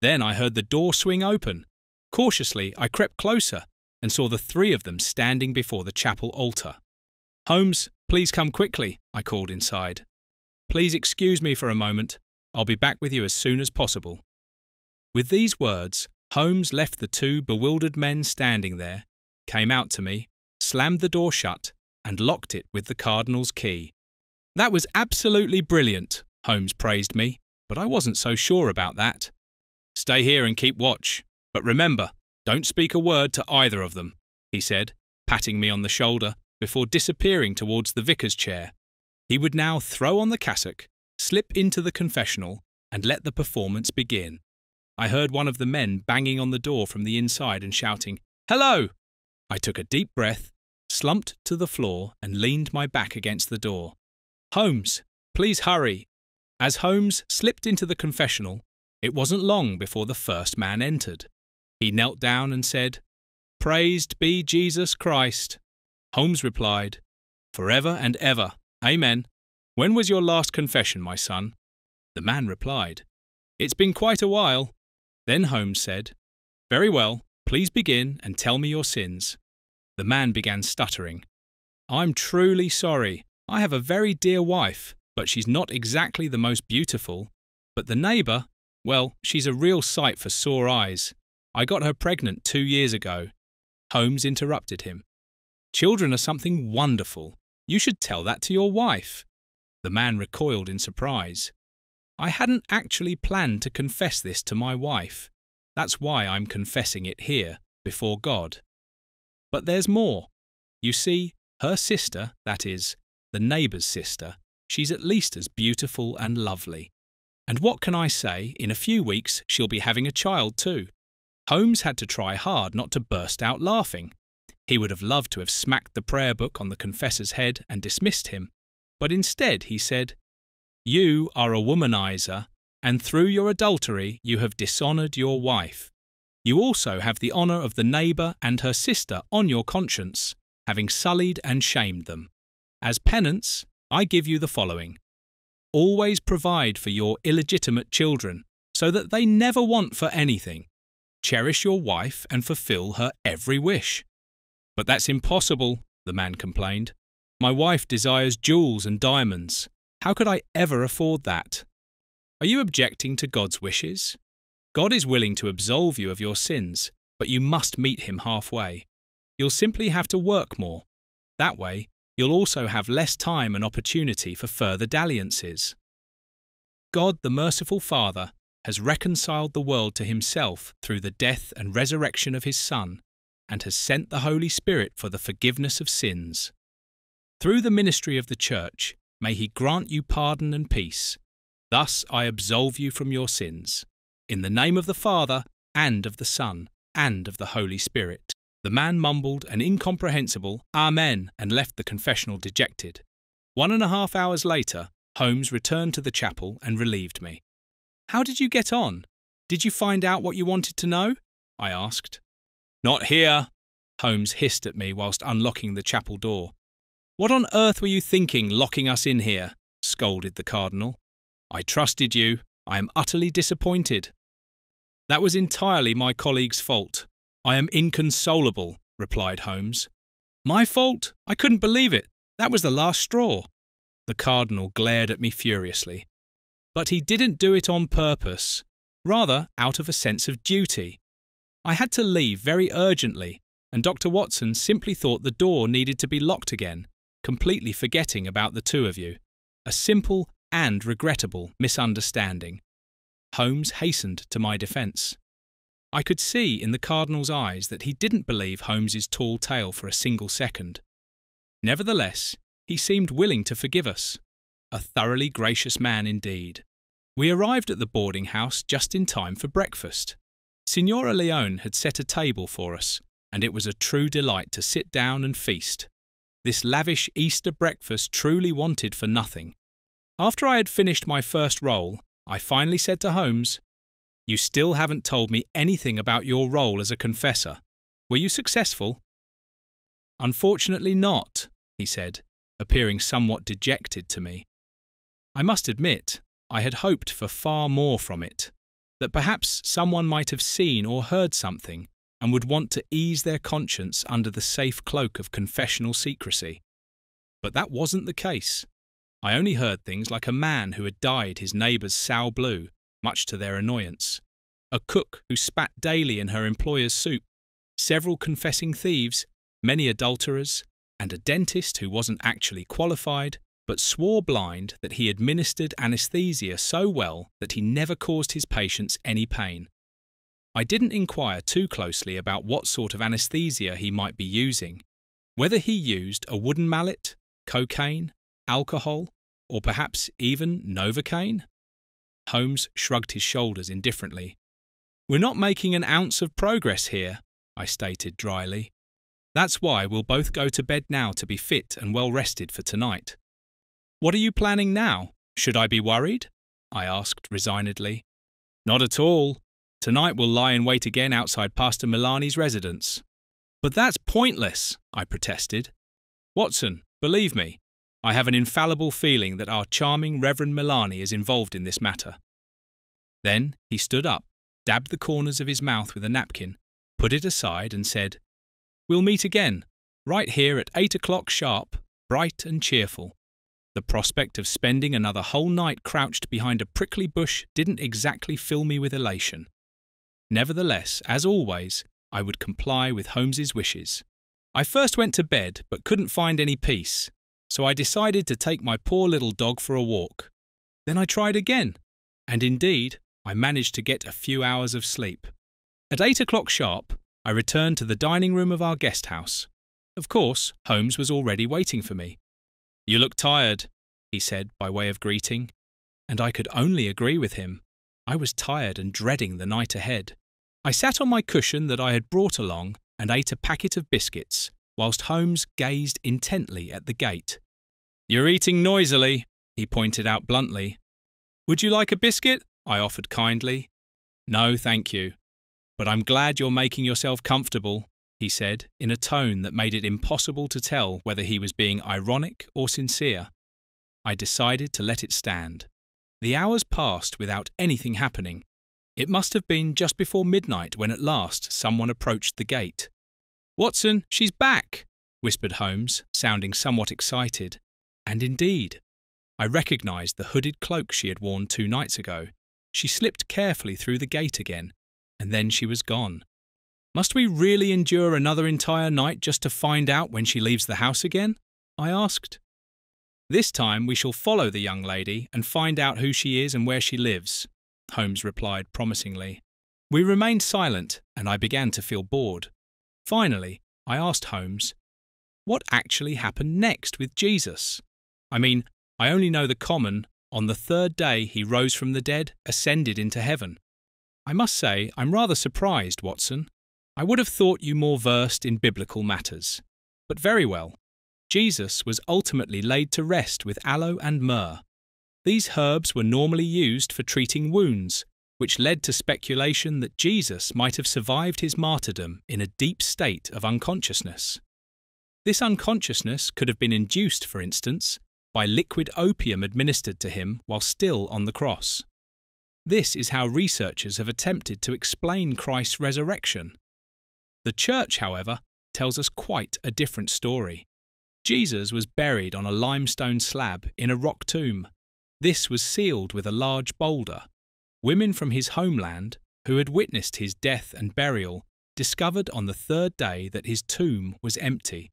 Then I heard the door swing open. Cautiously, I crept closer and saw the three of them standing before the chapel altar. "Holmes, please come quickly," I called inside. "Please excuse me for a moment. I'll be back with you as soon as possible." With these words, Holmes left the two bewildered men standing there, came out to me, slammed the door shut, and locked it with the Cardinal's key. "That was absolutely brilliant," Holmes praised me, but I wasn't so sure about that. "Stay here and keep watch, but remember, don't speak a word to either of them," he said, patting me on the shoulder before disappearing towards the vicar's chair. He would now throw on the cassock, slip into the confessional, and let the performance begin. I heard one of the men banging on the door from the inside and shouting, "Hello!" I took a deep breath, slumped to the floor, and leaned my back against the door. "Holmes, please hurry." As Holmes slipped into the confessional, it wasn't long before the first man entered. He knelt down and said, "Praised be Jesus Christ." Holmes replied, "Forever and ever. Amen. When was your last confession, my son?" The man replied, "It's been quite a while." Then Holmes said, "Very well, please begin and tell me your sins." The man began stuttering. "I'm truly sorry. I have a very dear wife, but she's not exactly the most beautiful. But the neighbour, well, she's a real sight for sore eyes. I got her pregnant 2 years ago." Holmes interrupted him. "Children are something wonderful. You should tell that to your wife." The man recoiled in surprise. "I hadn't actually planned to confess this to my wife. That's why I'm confessing it here, before God. But there's more. You see, her sister, that is, the neighbour's sister, she's at least as beautiful and lovely. And what can I say, in a few weeks she'll be having a child too." Holmes had to try hard not to burst out laughing. He would have loved to have smacked the prayer book on the confessor's head and dismissed him, but instead he said, "You are a womanizer, and through your adultery you have dishonoured your wife. You also have the honour of the neighbour and her sister on your conscience, having sullied and shamed them. As penance, I give you the following. Always provide for your illegitimate children, so that they never want for anything. Cherish your wife and fulfil her every wish." "But that's impossible," the man complained. "My wife desires jewels and diamonds. How could I ever afford that?" "Are you objecting to God's wishes? God is willing to absolve you of your sins, but you must meet him halfway. You'll simply have to work more. That way, you'll also have less time and opportunity for further dalliances. God, the merciful Father, has reconciled the world to himself through the death and resurrection of his Son, and has sent the Holy Spirit for the forgiveness of sins. Through the ministry of the Church, may he grant you pardon and peace. Thus I absolve you from your sins. In the name of the Father, and of the Son, and of the Holy Spirit." The man mumbled an incomprehensible Amen and left the confessional dejected. 1.5 hours later, Holmes returned to the chapel and relieved me. "How did you get on? Did you find out what you wanted to know?" I asked. "Not here," Holmes hissed at me whilst unlocking the chapel door. "What on earth were you thinking, locking us in here?" scolded the Cardinal. "I trusted you. I am utterly disappointed." "That was entirely my colleague's fault. I am inconsolable," replied Holmes. "My fault? I couldn't believe it. That was the last straw." The Cardinal glared at me furiously. "But he didn't do it on purpose, rather out of a sense of duty. I had to leave very urgently, and Dr. Watson simply thought the door needed to be locked again, completely forgetting about the two of you. A simple and regrettable misunderstanding." Holmes hastened to my defence. I could see in the Cardinal's eyes that he didn't believe Holmes's tall tale for a single second. Nevertheless, he seemed willing to forgive us. A thoroughly gracious man indeed. We arrived at the boarding house just in time for breakfast. Signora Leone had set a table for us, and it was a true delight to sit down and feast. This lavish Easter breakfast truly wanted for nothing. After I had finished my first roll, I finally said to Holmes, "You still haven't told me anything about your role as a confessor. Were you successful?" "Unfortunately not," he said, appearing somewhat dejected to me. I must admit, I had hoped for far more from it, that perhaps someone might have seen or heard something and would want to ease their conscience under the safe cloak of confessional secrecy. But that wasn't the case. I only heard things like a man who had dyed his neighbour's sow blue, much to their annoyance, a cook who spat daily in her employer's soup, several confessing thieves, many adulterers, and a dentist who wasn't actually qualified, but swore blind that he administered anaesthesia so well that he never caused his patients any pain. I didn't inquire too closely about what sort of anaesthesia he might be using, whether he used a wooden mallet, cocaine, alcohol, or perhaps even Novocaine. Holmes shrugged his shoulders indifferently. "We're not making an ounce of progress here," I stated dryly. "That's why we'll both go to bed now to be fit and well rested for tonight." "What are you planning now? Should I be worried?" I asked resignedly. "Not at all. Tonight we'll lie in wait again outside Pastor Milani's residence." "But that's pointless," I protested. "Watson, believe me, I have an infallible feeling that our charming Reverend Milani is involved in this matter." Then he stood up, dabbed the corners of his mouth with a napkin, put it aside and said, "We'll meet again, right here at 8 o'clock sharp, bright and cheerful." The prospect of spending another whole night crouched behind a prickly bush didn't exactly fill me with elation. Nevertheless, as always, I would comply with Holmes's wishes. I first went to bed but couldn't find any peace, so I decided to take my poor little dog for a walk. Then I tried again, and indeed, I managed to get a few hours of sleep. At 8 o'clock sharp, I returned to the dining room of our guest house. Of course, Holmes was already waiting for me. "You look tired," he said by way of greeting, and I could only agree with him. I was tired and dreading the night ahead. I sat on my cushion that I had brought along and ate a packet of biscuits, whilst Holmes gazed intently at the gate. "You're eating noisily," he pointed out bluntly. "Would you like a biscuit?" I offered kindly. "No, thank you. But I'm glad you're making yourself comfortable," he said, in a tone that made it impossible to tell whether he was being ironic or sincere. I decided to let it stand. The hours passed without anything happening. It must have been just before midnight when at last someone approached the gate. "Watson, she's back," whispered Holmes, sounding somewhat excited. And indeed, I recognised the hooded cloak she had worn 2 nights ago. She slipped carefully through the gate again, and then she was gone. "Must we really endure another entire night just to find out when she leaves the house again?" I asked. "This time we shall follow the young lady and find out who she is and where she lives," Holmes replied promisingly. We remained silent, and I began to feel bored. Finally, I asked Holmes, "What actually happened next with Jesus? I mean, I only know the common, on the 3rd day he rose from the dead, ascended into heaven. I must say I'm rather surprised, Watson. I would have thought you more versed in biblical matters. But very well. Jesus was ultimately laid to rest with aloe and myrrh. These herbs were normally used for treating wounds, which led to speculation that Jesus might have survived his martyrdom in a deep state of unconsciousness. This unconsciousness could have been induced, for instance, by liquid opium administered to him while still on the cross. This is how researchers have attempted to explain Christ's resurrection. The Church, however, tells us quite a different story. Jesus was buried on a limestone slab in a rock tomb. This was sealed with a large boulder. Women from his homeland, who had witnessed his death and burial, discovered on the 3rd day that his tomb was empty.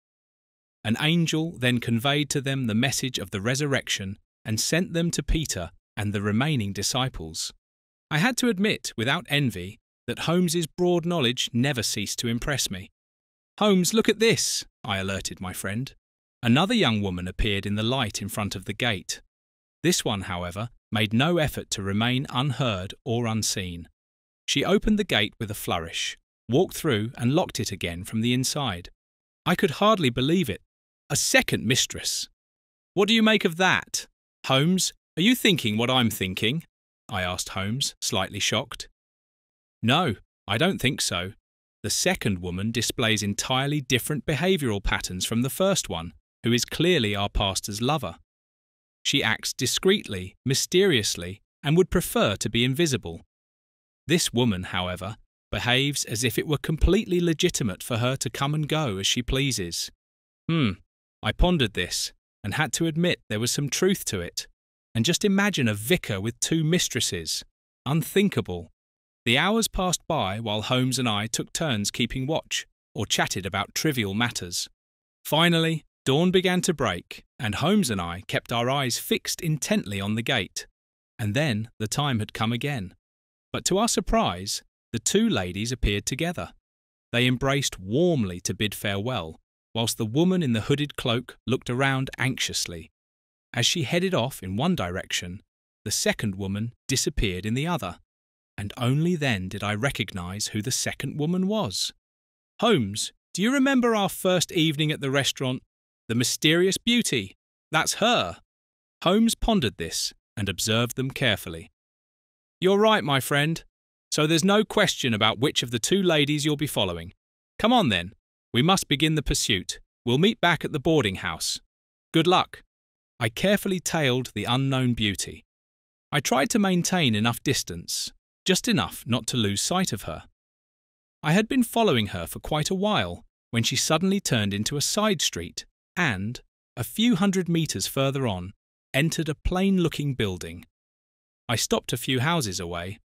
An angel then conveyed to them the message of the resurrection and sent them to Peter and the remaining disciples. I had to admit, without envy, that Holmes's broad knowledge never ceased to impress me. "Holmes, look at this," I alerted my friend. Another young woman appeared in the light in front of the gate. This one, however, made no effort to remain unheard or unseen. She opened the gate with a flourish, walked through and locked it again from the inside. I could hardly believe it. A second mistress! "What do you make of that? Holmes, are you thinking what I'm thinking?" I asked Holmes, slightly shocked. "No, I don't think so. The second woman displays entirely different behavioural patterns from the first one, who is clearly our pastor's lover. She acts discreetly, mysteriously, and would prefer to be invisible. This woman, however, behaves as if it were completely legitimate for her to come and go as she pleases." I pondered this, and had to admit there was some truth to it. And just imagine a vicar with two mistresses. Unthinkable. The hours passed by while Holmes and I took turns keeping watch, or chatted about trivial matters. Finally, dawn began to break, and Holmes and I kept our eyes fixed intently on the gate. And then the time had come again. But to our surprise, the two ladies appeared together. They embraced warmly to bid farewell, whilst the woman in the hooded cloak looked around anxiously. As she headed off in one direction, the second woman disappeared in the other, and only then did I recognise who the second woman was. "Holmes, do you remember our first evening at the restaurant? The mysterious beauty? That's her." Holmes pondered this and observed them carefully. "You're right, my friend. So there's no question about which of the two ladies you'll be following. Come on then. We must begin the pursuit. We'll meet back at the boarding house. Good luck." I carefully tailed the unknown beauty. I tried to maintain enough distance, just enough not to lose sight of her. I had been following her for quite a while when she suddenly turned into a side street and, a few hundred metres further on, entered a plain-looking building. I stopped a few houses away.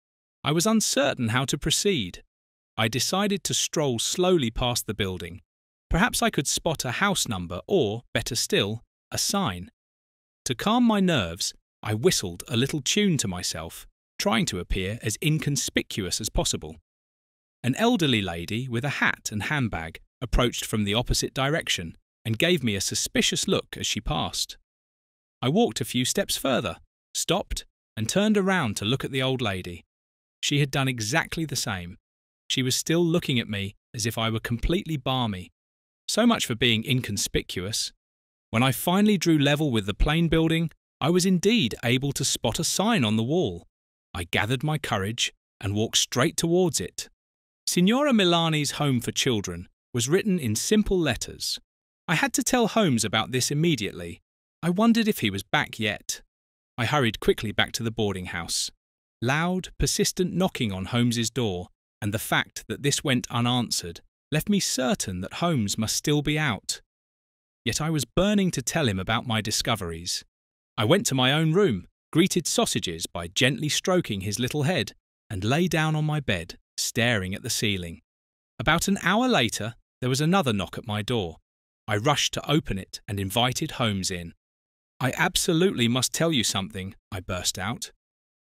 I was uncertain how to proceed. I decided to stroll slowly past the building. Perhaps I could spot a house number or, better still, a sign. To calm my nerves, I whistled a little tune to myself, trying to appear as inconspicuous as possible. An elderly lady with a hat and handbag approached from the opposite direction and gave me a suspicious look as she passed. I walked a few steps further, stopped, and turned around to look at the old lady. She had done exactly the same. She was still looking at me as if I were completely balmy. So much for being inconspicuous. When I finally drew level with the plain building, I was indeed able to spot a sign on the wall. I gathered my courage and walked straight towards it. Signora Milani's Home for Children was written in simple letters. I had to tell Holmes about this immediately. I wondered if he was back yet. I hurried quickly back to the boarding house. Loud, persistent knocking on Holmes's door, and the fact that this went unanswered, left me certain that Holmes must still be out. Yet I was burning to tell him about my discoveries. I went to my own room, greeted Sausages by gently stroking his little head, and lay down on my bed, staring at the ceiling. About an hour later, there was another knock at my door. I rushed to open it and invited Holmes in. "I absolutely must tell you something," I burst out.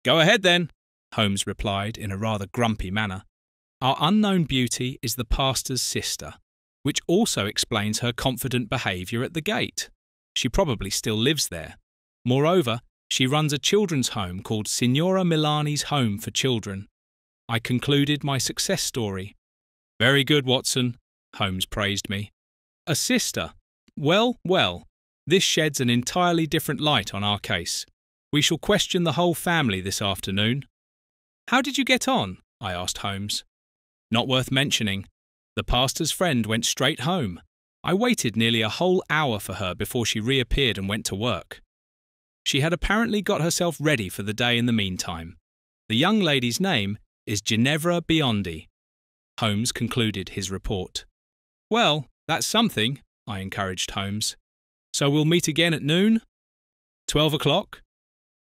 "Go ahead then," Holmes replied in a rather grumpy manner. "Our unknown beauty is the pastor's sister, which also explains her confident behaviour at the gate. She probably still lives there. Moreover, she runs a children's home called Signora Milani's Home for Children." I concluded my success story. "Very good, Watson," Holmes praised me. "A sister? Well, well, this sheds an entirely different light on our case. We shall question the whole family this afternoon." "How did you get on?" I asked Holmes. "Not worth mentioning. The pastor's friend went straight home. I waited nearly a whole hour for her before she reappeared and went to work. She had apparently got herself ready for the day in the meantime. The young lady's name is Ginevra Biondi." Holmes concluded his report. "Well, that's something," I encouraged Holmes. "So we'll meet again at noon? 12 o'clock?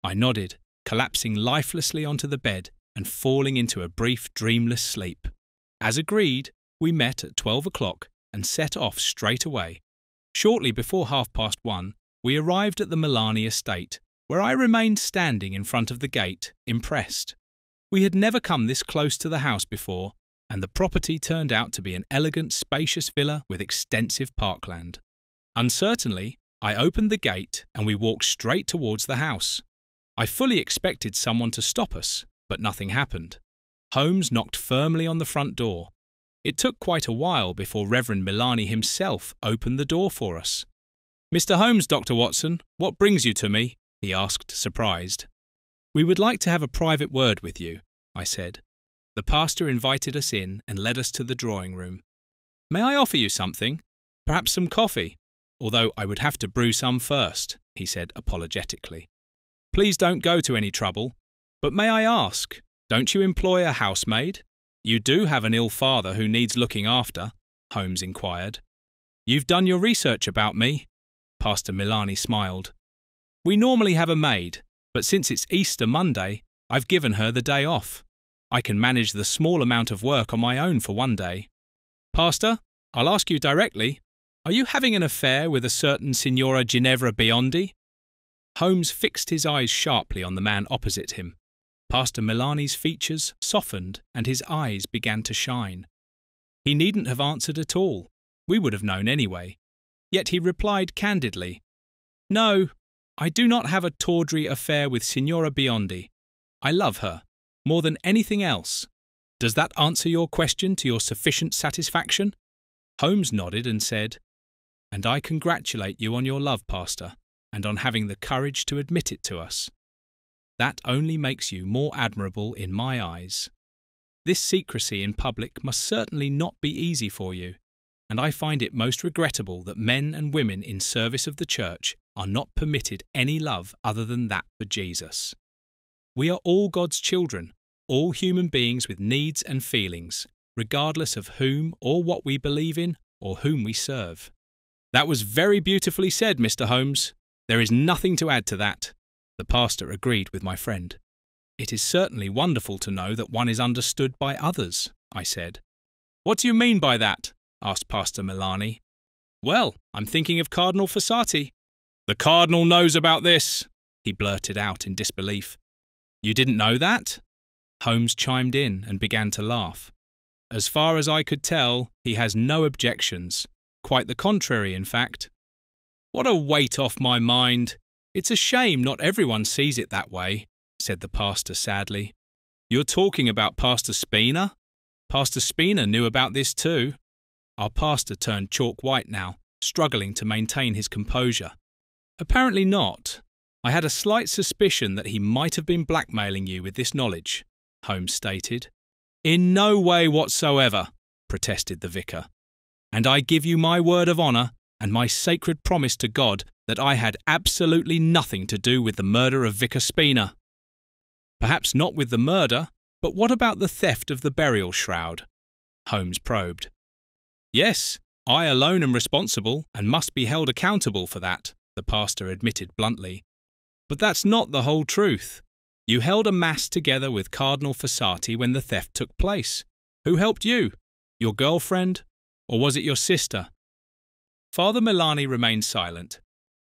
I nodded, collapsing lifelessly onto the bed and falling into a brief, dreamless sleep. As agreed, we met at 12 o'clock and set off straight away. Shortly before 1:30, we arrived at the Milani estate, where I remained standing in front of the gate, impressed. We had never come this close to the house before, and the property turned out to be an elegant, spacious villa with extensive parkland. Uncertainly, I opened the gate and we walked straight towards the house. I fully expected someone to stop us, but nothing happened. Holmes knocked firmly on the front door. It took quite a while before Reverend Milani himself opened the door for us. "Mr. Holmes, Dr. Watson, what brings you to me?" he asked, surprised. "We would like to have a private word with you," I said. The pastor invited us in and led us to the drawing room. "May I offer you something? Perhaps some coffee? Although I would have to brew some first," he said apologetically. "Please don't go to any trouble. But may I ask, don't you employ a housemaid? You do have an ill father who needs looking after," Holmes inquired. "You've done your research about me?" Pastor Milani smiled. "We normally have a maid, but since it's Easter Monday, I've given her the day off. I can manage the small amount of work on my own for one day. Pastor, I'll ask you directly, are you having an affair with a certain Signora Ginevra Biondi?" Holmes fixed his eyes sharply on the man opposite him. Pastor Milani's features softened and his eyes began to shine. He needn't have answered at all. We would have known anyway. Yet he replied candidly, "No, I do not have a tawdry affair with Signora Biondi. I love her, more than anything else. Does that answer your question to your sufficient satisfaction?" Holmes nodded and said, "And I congratulate you on your love, Pastor, and on having the courage to admit it to us. That only makes you more admirable in my eyes. This secrecy in public must certainly not be easy for you, and I find it most regrettable that men and women in service of the Church are not permitted any love other than that for Jesus. We are all God's children, all human beings with needs and feelings, regardless of whom or what we believe in or whom we serve." "That was very beautifully said, Mr. Holmes. There is nothing to add to that." The pastor agreed with my friend. "It is certainly wonderful to know that one is understood by others," I said. "What do you mean by that?" asked Pastor Milani. "Well, I'm thinking of Cardinal Fossati." "The Cardinal knows about this," he blurted out in disbelief. "You didn't know that?" Holmes chimed in and began to laugh. "As far as I could tell, he has no objections. Quite the contrary, in fact." "What a weight off my mind! It's a shame not everyone sees it that way," said the pastor sadly. "You're talking about Pastor Spina? Pastor Spina knew about this too." Our pastor turned chalk white now, struggling to maintain his composure. "Apparently not. I had a slight suspicion that he might have been blackmailing you with this knowledge," Holmes stated. "In no way whatsoever," protested the vicar. "And I give you my word of honour and my sacred promise to God that I had absolutely nothing to do with the murder of Vicar Spina." "Perhaps not with the murder, but what about the theft of the burial shroud?" Holmes probed. "Yes, I alone am responsible and must be held accountable for that," the pastor admitted bluntly. "But that's not the whole truth. You held a mass together with Cardinal Fossati when the theft took place. Who helped you? Your girlfriend? Or was it your sister?" Father Milani remained silent.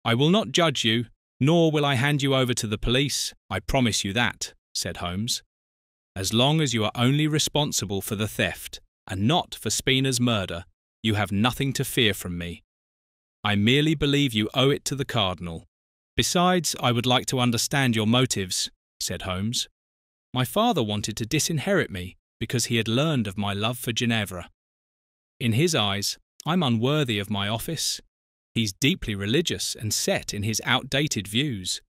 "I will not judge you, nor will I hand you over to the police, I promise you that," said Holmes. "As long as you are only responsible for the theft, and not for Spina's murder, you have nothing to fear from me. I merely believe you owe it to the Cardinal. Besides, I would like to understand your motives," said Holmes. "My father wanted to disinherit me because he had learned of my love for Ginevra. In his eyes, I'm unworthy of my office. He's deeply religious and set in his outdated views.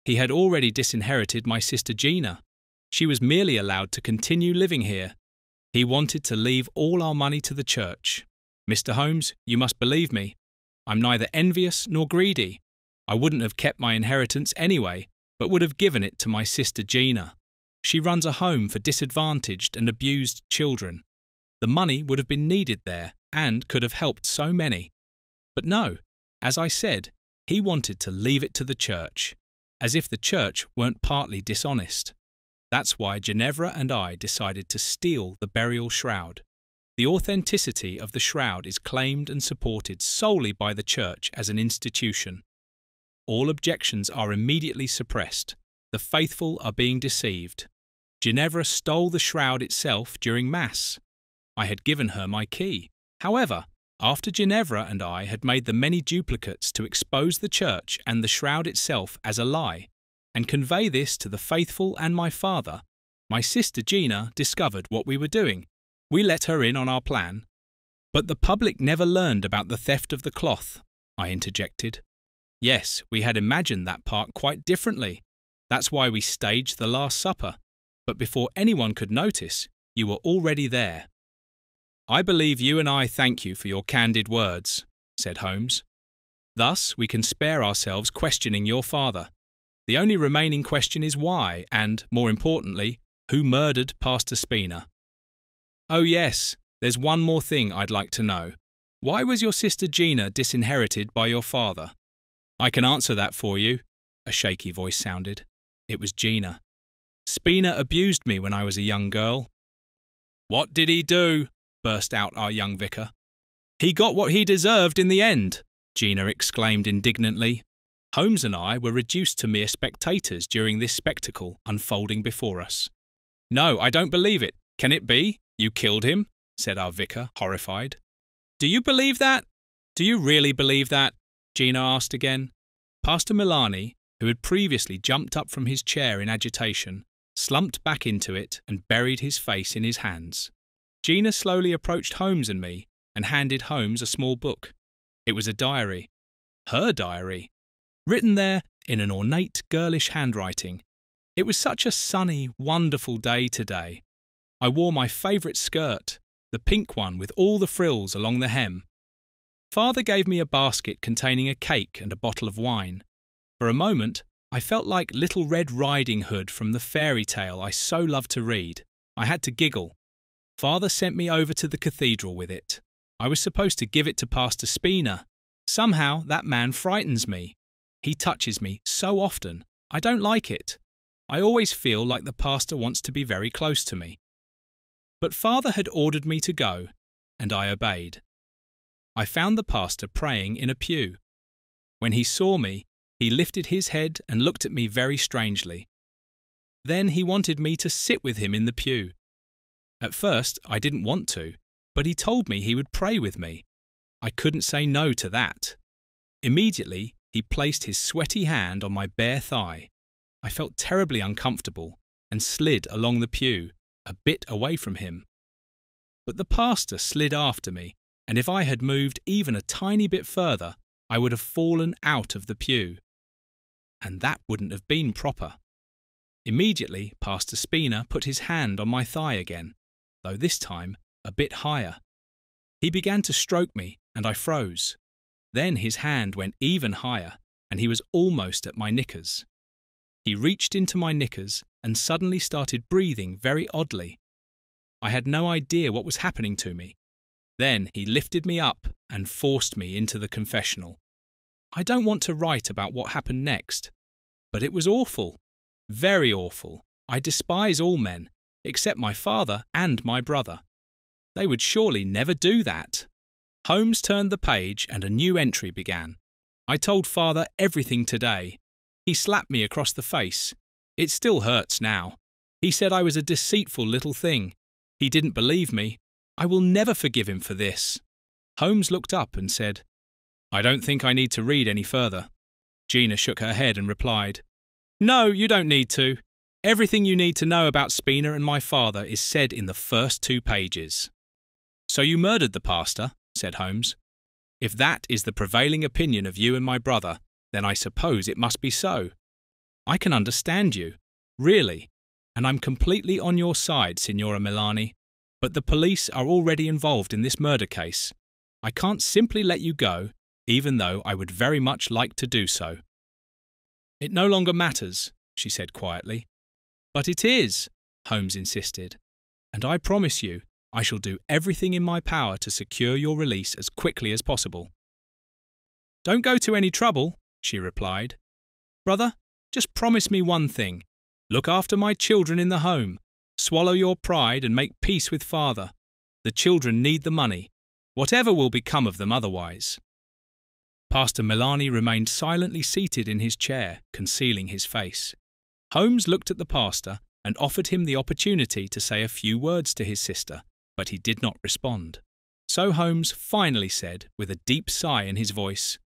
He had already disinherited my sister Gina. She was merely allowed to continue living here. He wanted to leave all our money to the church. Mr. Holmes, you must believe me. I'm neither envious nor greedy. I wouldn't have kept my inheritance anyway, but would have given it to my sister Gina. She runs a home for disadvantaged and abused children. The money would have been needed there and could have helped so many. But no, as I said, he wanted to leave it to the church, as if the church weren't partly dishonest. That's why Ginevra and I decided to steal the burial shroud. The authenticity of the shroud is claimed and supported solely by the church as an institution. All objections are immediately suppressed. The faithful are being deceived. Ginevra stole the shroud itself during Mass. I had given her my key. However, after Ginevra and I had made the many duplicates to expose the church and the shroud itself as a lie, and convey this to the faithful and my father, my sister Gina discovered what we were doing. We let her in on our plan. But the public never learned about the theft of the cloth, I interjected. Yes, we had imagined that part quite differently. That's why we staged the Last Supper. But before anyone could notice, you were already there. I believe you and I thank you for your candid words, said Holmes. Thus we can spare ourselves questioning your father. The only remaining question is why, and, more importantly, who murdered Pastor Spina. Oh yes, there's one more thing I'd like to know. Why was your sister Gina disinherited by your father? I can answer that for you, a shaky voice sounded. It was Gina. Spina abused me when I was a young girl. What did he do? Burst out our young vicar. He got what he deserved in the end, Gina exclaimed indignantly. Holmes and I were reduced to mere spectators during this spectacle unfolding before us. No, I don't believe it. Can it be? You killed him? Said our vicar, horrified. Do you believe that? Do you really believe that? Gina asked again. Pastor Milani, who had previously jumped up from his chair in agitation, slumped back into it and buried his face in his hands. Gina slowly approached Holmes and me and handed Holmes a small book. It was a diary. Her diary. Written there in an ornate, girlish handwriting. It was such a sunny, wonderful day today. I wore my favourite skirt, the pink one with all the frills along the hem. Father gave me a basket containing a cake and a bottle of wine. For a moment, I felt like Little Red Riding Hood from the fairy tale I so loved to read. I had to giggle. Father sent me over to the cathedral with it. I was supposed to give it to Pastor Spina. Somehow that man frightens me. He touches me so often. I don't like it. I always feel like the pastor wants to be very close to me. But Father had ordered me to go, and I obeyed. I found the pastor praying in a pew. When he saw me, he lifted his head and looked at me very strangely. Then he wanted me to sit with him in the pew. At first, I didn't want to, but he told me he would pray with me. I couldn't say no to that. Immediately, he placed his sweaty hand on my bare thigh. I felt terribly uncomfortable and slid along the pew, a bit away from him. But the pastor slid after me, and if I had moved even a tiny bit further, I would have fallen out of the pew. And that wouldn't have been proper. Immediately, Pastor Spina put his hand on my thigh again, though this time a bit higher. He began to stroke me, and I froze. Then his hand went even higher, and he was almost at my knickers. He reached into my knickers and suddenly started breathing very oddly. I had no idea what was happening to me. Then he lifted me up and forced me into the confessional. I don't want to write about what happened next, but it was awful, very awful. I despise all men, except my father and my brother. They would surely never do that. Holmes turned the page and a new entry began. I told Father everything today. He slapped me across the face. It still hurts now. He said I was a deceitful little thing. He didn't believe me. I will never forgive him for this. Holmes looked up and said, I don't think I need to read any further. Gina shook her head and replied, No, you don't need to. Everything you need to know about Spina and my father is said in the first 2 pages. So you murdered the pastor, said Holmes. If that is the prevailing opinion of you and my brother, then I suppose it must be so. I can understand you, really, and I'm completely on your side, Signora Milani. But the police are already involved in this murder case. I can't simply let you go, even though I would very much like to do so. It no longer matters, she said quietly. But it is, Holmes insisted, and I promise you I shall do everything in my power to secure your release as quickly as possible. Don't go to any trouble, she replied. Brother, just promise me one thing. Look after my children in the home. Swallow your pride and make peace with Father. The children need the money. Whatever will become of them otherwise. Pastor Milani remained silently seated in his chair, concealing his face. Holmes looked at the pastor and offered him the opportunity to say a few words to his sister, but he did not respond. So Holmes finally said, with a deep sigh in his voice,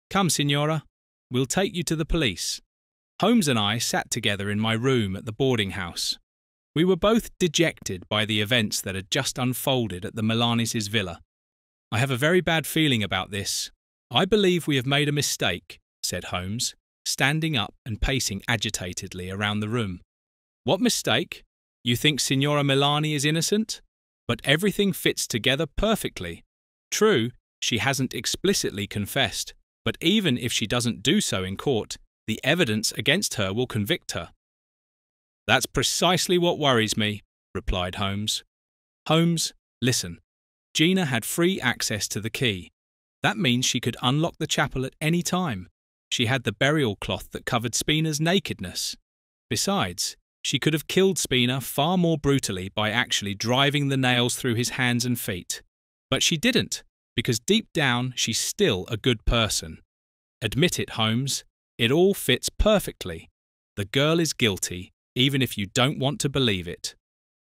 "Come, Signora, we'll take you to the police." Holmes and I sat together in my room at the boarding house. We were both dejected by the events that had just unfolded at the Milanes' villa. "I have a very bad feeling about this. I believe we have made a mistake," said Holmes, standing up and pacing agitatedly around the room. "What mistake? You think Signora Milani is innocent? But everything fits together perfectly. True, she hasn't explicitly confessed, but even if she doesn't do so in court, the evidence against her will convict her." "That's precisely what worries me," replied Holmes. "Holmes, listen. Gina had free access to the key. That means she could unlock the chapel at any time. She had the burial cloth that covered Spina's nakedness. Besides, she could have killed Spina far more brutally by actually driving the nails through his hands and feet. But she didn't, because deep down she's still a good person. Admit it, Holmes. It all fits perfectly. The girl is guilty, even if you don't want to believe it."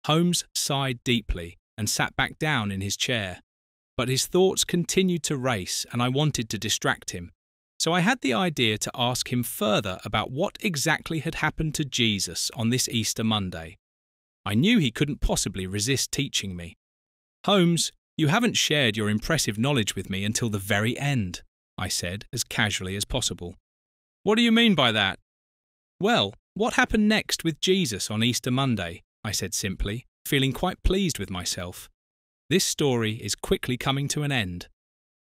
Holmes sighed deeply and sat back down in his chair. But his thoughts continued to race, and I wanted to distract him. So I had the idea to ask him further about what exactly had happened to Jesus on this Easter Monday. I knew he couldn't possibly resist teaching me. "Holmes, you haven't shared your impressive knowledge with me until the very end," I said as casually as possible. "What do you mean by that?" "Well, what happened next with Jesus on Easter Monday?" I said simply, feeling quite pleased with myself. This story is quickly coming to an end.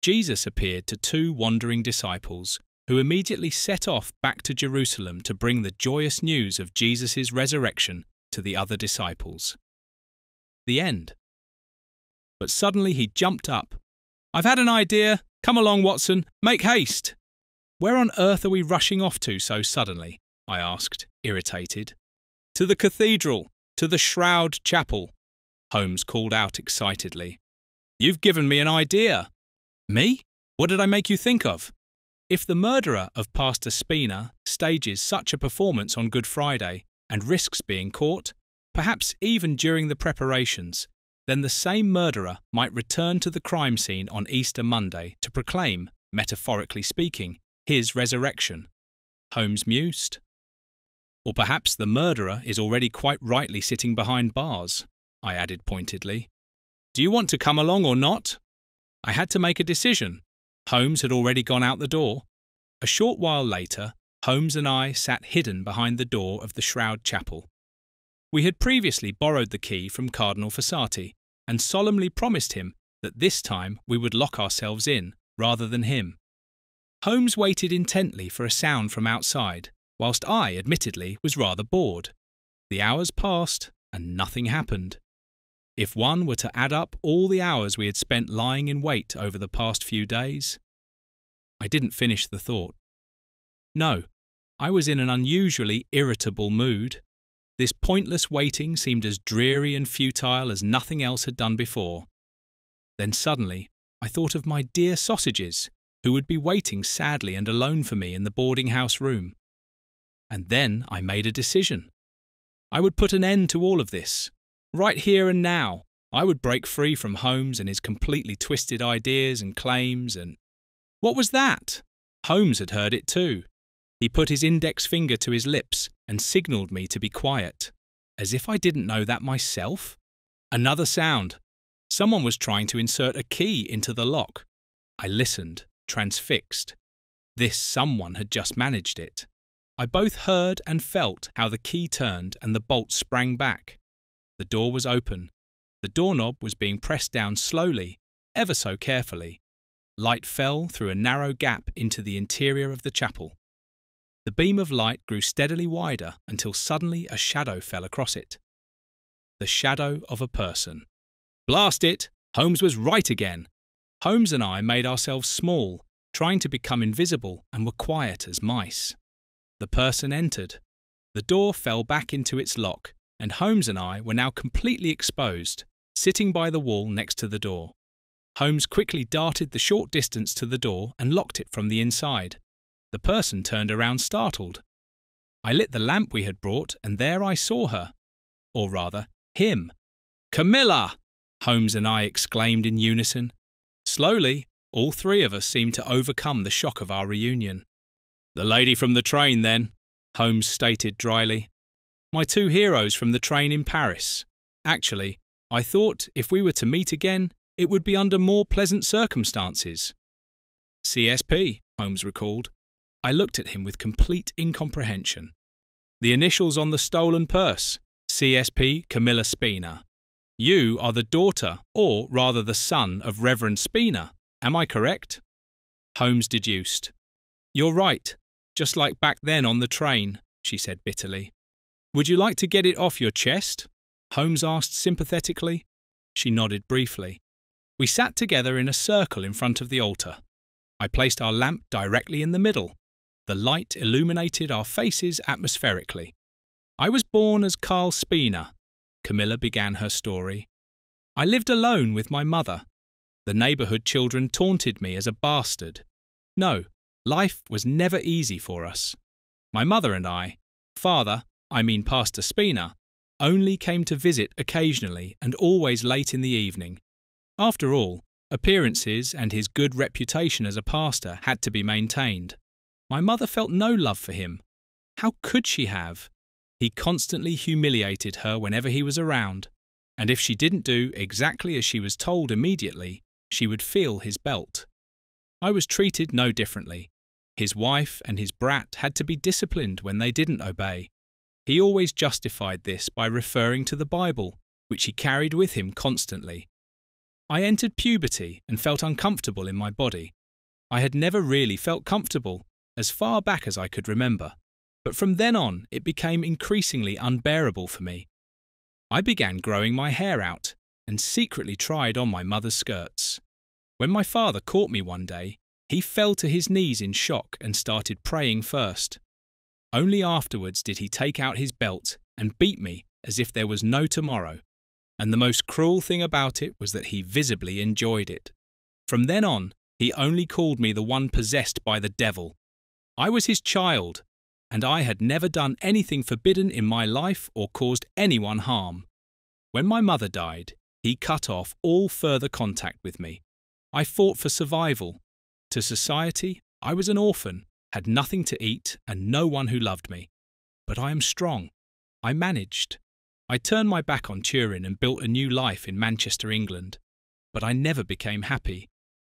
Jesus appeared to two wandering disciples, who immediately set off back to Jerusalem to bring the joyous news of Jesus' resurrection to the other disciples. The end. But suddenly he jumped up. "I've had an idea! Come along, Watson! Make haste!" "Where on earth are we rushing off to so suddenly?" I asked, irritated. "To the cathedral, to the Shroud Chapel," Holmes called out excitedly. "You've given me an idea." "Me? What did I make you think of?" "If the murderer of Pastor Spina stages such a performance on Good Friday and risks being caught, perhaps even during the preparations, then the same murderer might return to the crime scene on Easter Monday to proclaim, metaphorically speaking, his resurrection." Holmes mused. "Or perhaps the murderer is already quite rightly sitting behind bars," I added pointedly. "Do you want to come along or not?" I had to make a decision. Holmes had already gone out the door. A short while later, Holmes and I sat hidden behind the door of the Shroud Chapel. We had previously borrowed the key from Cardinal Fossati and solemnly promised him that this time we would lock ourselves in rather than him. Holmes waited intently for a sound from outside, whilst I, admittedly, was rather bored. The hours passed, and nothing happened. If one were to add up all the hours we had spent lying in wait over the past few days. I didn't finish the thought. No, I was in an unusually irritable mood. This pointless waiting seemed as dreary and futile as nothing else had done before. Then suddenly, I thought of my dear sausages, who would be waiting sadly and alone for me in the boarding house room. And then I made a decision. I would put an end to all of this. Right here and now, I would break free from Holmes and his completely twisted ideas and claims and... What was that? Holmes had heard it too. He put his index finger to his lips and signalled me to be quiet. As if I didn't know that myself. Another sound. Someone was trying to insert a key into the lock. I listened, transfixed. This someone had just managed it. I both heard and felt how the key turned and the bolt sprang back. The door was open. The doorknob was being pressed down slowly, ever so carefully. Light fell through a narrow gap into the interior of the chapel. The beam of light grew steadily wider until suddenly a shadow fell across it. The shadow of a person. Blast it! Holmes was right again. Holmes and I made ourselves small, trying to become invisible, and were quiet as mice. The person entered. The door fell back into its lock, and Holmes and I were now completely exposed, sitting by the wall next to the door. Holmes quickly darted the short distance to the door and locked it from the inside. The person turned around startled. I lit the lamp we had brought, and there I saw her, or rather, him. "Camilla!" Holmes and I exclaimed in unison. Slowly, all three of us seemed to overcome the shock of our reunion. "The lady from the train, then," Holmes stated dryly. "My two heroes from the train in Paris. Actually, I thought if we were to meet again, it would be under more pleasant circumstances." "CSP," Holmes recalled. I looked at him with complete incomprehension. "The initials on the stolen purse, CSP Camilla Spina. You are the daughter, or rather the son, of Reverend Spina. Am I correct?" Holmes deduced. "You're right, just like back then on the train," she said bitterly. "Would you like to get it off your chest?" Holmes asked sympathetically. She nodded briefly. We sat together in a circle in front of the altar. I placed our lamp directly in the middle. The light illuminated our faces atmospherically. "I was born as Carl Spina," Camilla began her story. "I lived alone with my mother. The neighbourhood children taunted me as a bastard. No, life was never easy for us. My mother and Pastor Spina, only came to visit occasionally and always late in the evening. After all, appearances and his good reputation as a pastor had to be maintained. My mother felt no love for him. How could she have? He constantly humiliated her whenever he was around, and if she didn't do exactly as she was told immediately, she would feel his belt. I was treated no differently. His wife and his brat had to be disciplined when they didn't obey. He always justified this by referring to the Bible, which he carried with him constantly. I entered puberty and felt uncomfortable in my body. I had never really felt comfortable, as far back as I could remember, but from then on it became increasingly unbearable for me. I began growing my hair out and secretly tried on my mother's skirts. When my father caught me one day, he fell to his knees in shock and started praying first. Only afterwards did he take out his belt and beat me as if there was no tomorrow. And the most cruel thing about it was that he visibly enjoyed it. From then on, he only called me the one possessed by the devil. I was his child, and I had never done anything forbidden in my life or caused anyone harm. When my mother died, he cut off all further contact with me. I fought for survival. To society, I was an orphan, had nothing to eat and no one who loved me. But I am strong. I managed. I turned my back on Turin and built a new life in Manchester, England. But I never became happy.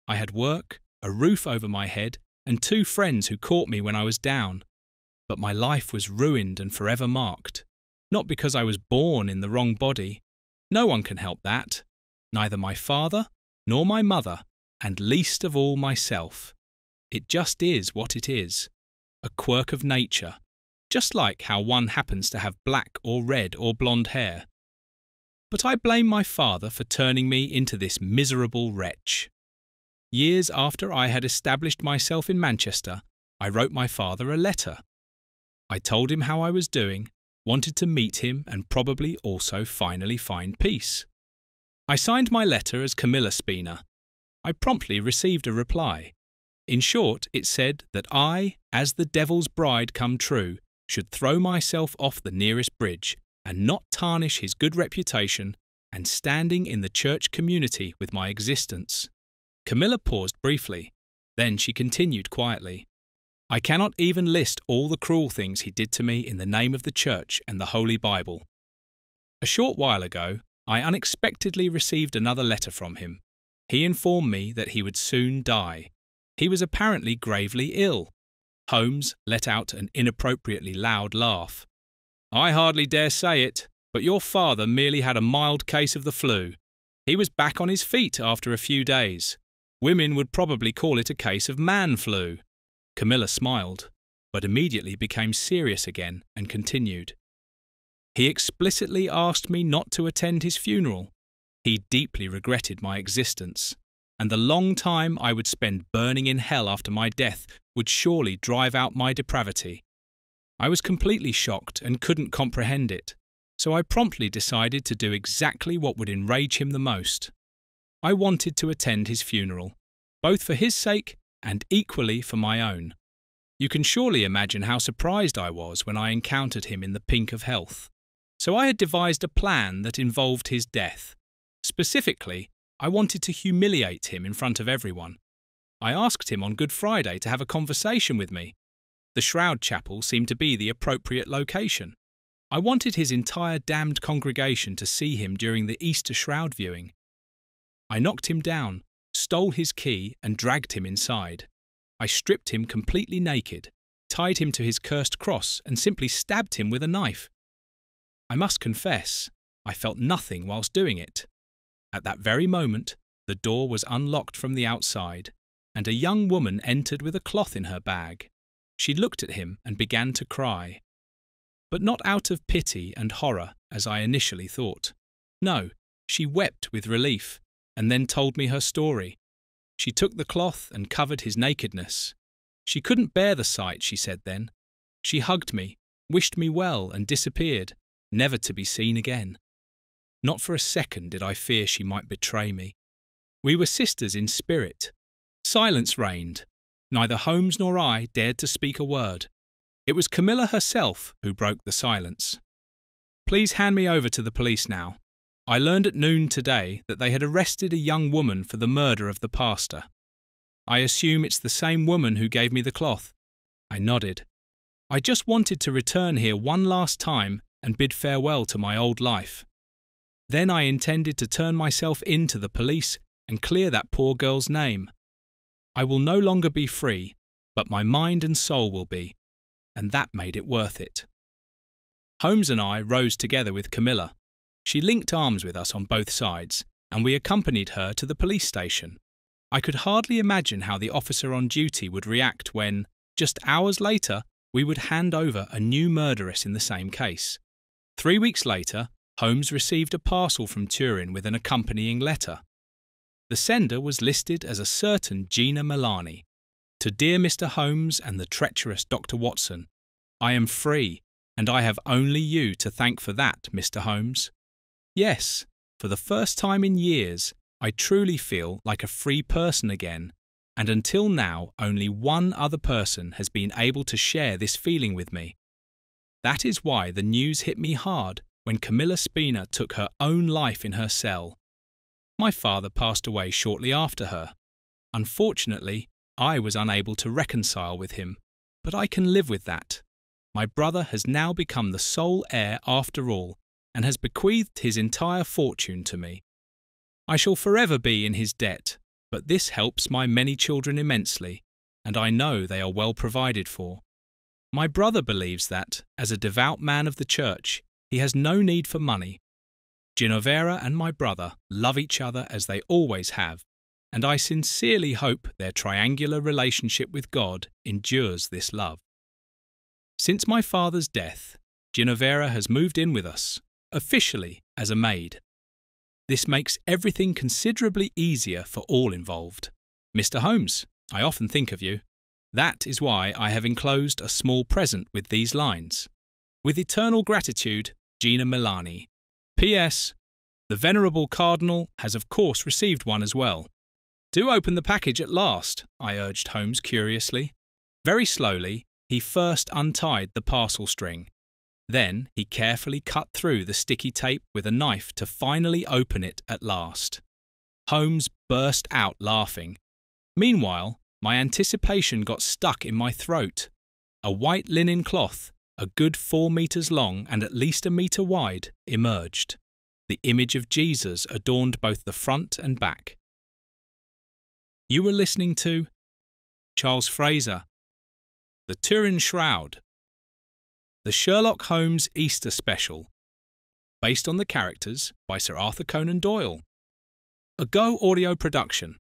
I had work, a roof over my head, and 2 friends who caught me when I was down. But my life was ruined and forever marked. Not because I was born in the wrong body. No one can help that. Neither my father, nor my mother, and least of all myself. It just is what it is. A quirk of nature. Just like how one happens to have black or red or blonde hair. But I blame my father for turning me into this miserable wretch. Years after I had established myself in Manchester, I wrote my father a letter. I told him how I was doing, wanted to meet him and probably also finally find peace. I signed my letter as Camilla Spina. I promptly received a reply. In short, it said that I, as the devil's bride come true, should throw myself off the nearest bridge and not tarnish his good reputation and standing in the church community with my existence. Camilla paused briefly. Then she continued quietly. I cannot even list all the cruel things he did to me in the name of the church and the Holy Bible. A short while ago, I unexpectedly received another letter from him. He informed me that he would soon die. He was apparently gravely ill. Holmes let out an inappropriately loud laugh. I hardly dare say it, but your father merely had a mild case of the flu. He was back on his feet after a few days. Women would probably call it a case of man flu. Camilla smiled, but immediately became serious again and continued. He explicitly asked me not to attend his funeral. He deeply regretted my existence, and the long time I would spend burning in hell after my death would surely drive out my depravity. I was completely shocked and couldn't comprehend it, so I promptly decided to do exactly what would enrage him the most. I wanted to attend his funeral, both for his sake and equally for my own. You can surely imagine how surprised I was when I encountered him in the pink of health. So I had devised a plan that involved his death. Specifically, I wanted to humiliate him in front of everyone. I asked him on Good Friday to have a conversation with me. The Shroud Chapel seemed to be the appropriate location. I wanted his entire damned congregation to see him during the Easter Shroud viewing. I knocked him down, stole his key and dragged him inside. I stripped him completely naked, tied him to his cursed cross and simply stabbed him with a knife. I must confess, I felt nothing whilst doing it. At that very moment, the door was unlocked from the outside, and a young woman entered with a cloth in her bag. She looked at him and began to cry. But not out of pity and horror, as I initially thought. No, she wept with relief, and then told me her story. She took the cloth and covered his nakedness. She couldn't bear the sight, she said then. She hugged me, wished me well, and disappeared, never to be seen again. Not for a second did I fear she might betray me. We were sisters in spirit. Silence reigned. Neither Holmes nor I dared to speak a word. It was Camilla herself who broke the silence. Please hand me over to the police now. I learned at noon today that they had arrested a young woman for the murder of the pastor. I assume it's the same woman who gave me the cloth. I nodded. I just wanted to return here one last time and bid farewell to my old life. Then I intended to turn myself in to the police and clear that poor girl's name. I will no longer be free, but my mind and soul will be, and that made it worth it. Holmes and I rose together with Camilla. She linked arms with us on both sides, and we accompanied her to the police station. I could hardly imagine how the officer on duty would react when, just hours later, we would hand over a new murderess in the same case. 3 weeks later, Holmes received a parcel from Turin with an accompanying letter. The sender was listed as a certain Gina Milani. To dear Mr. Holmes and the treacherous Dr. Watson, I am free, and I have only you to thank for that, Mr. Holmes. Yes, for the first time in years, I truly feel like a free person again, and until now only one other person has been able to share this feeling with me. That is why the news hit me hard when Camilla Spina took her own life in her cell. My father passed away shortly after her. Unfortunately, I was unable to reconcile with him, but I can live with that. My brother has now become the sole heir after all, and has bequeathed his entire fortune to me. I shall forever be in his debt, but this helps my many children immensely, and I know they are well provided for. My brother believes that, as a devout man of the church, he has no need for money. Genovera and my brother love each other as they always have, and I sincerely hope their triangular relationship with God endures this love. Since my father's death, Genovera has moved in with us, officially as a maid. This makes everything considerably easier for all involved. Mr. Holmes, I often think of you. That is why I have enclosed a small present with these lines. With eternal gratitude, Gina Milani. P.S. The Venerable Cardinal has of course received one as well. Do open the package at last, I urged Holmes curiously. Very slowly, he first untied the parcel string. Then he carefully cut through the sticky tape with a knife to finally open it at last. Holmes burst out laughing. Meanwhile, my anticipation got stuck in my throat. A white linen cloth, a good 4 meters long and at least a meter wide, emerged. The image of Jesus adorned both the front and back. You were listening to Charles Fraser, The Turin Shroud, the Sherlock Holmes Easter Special, based on the characters by Sir Arthur Conan Doyle. A Go Audio production.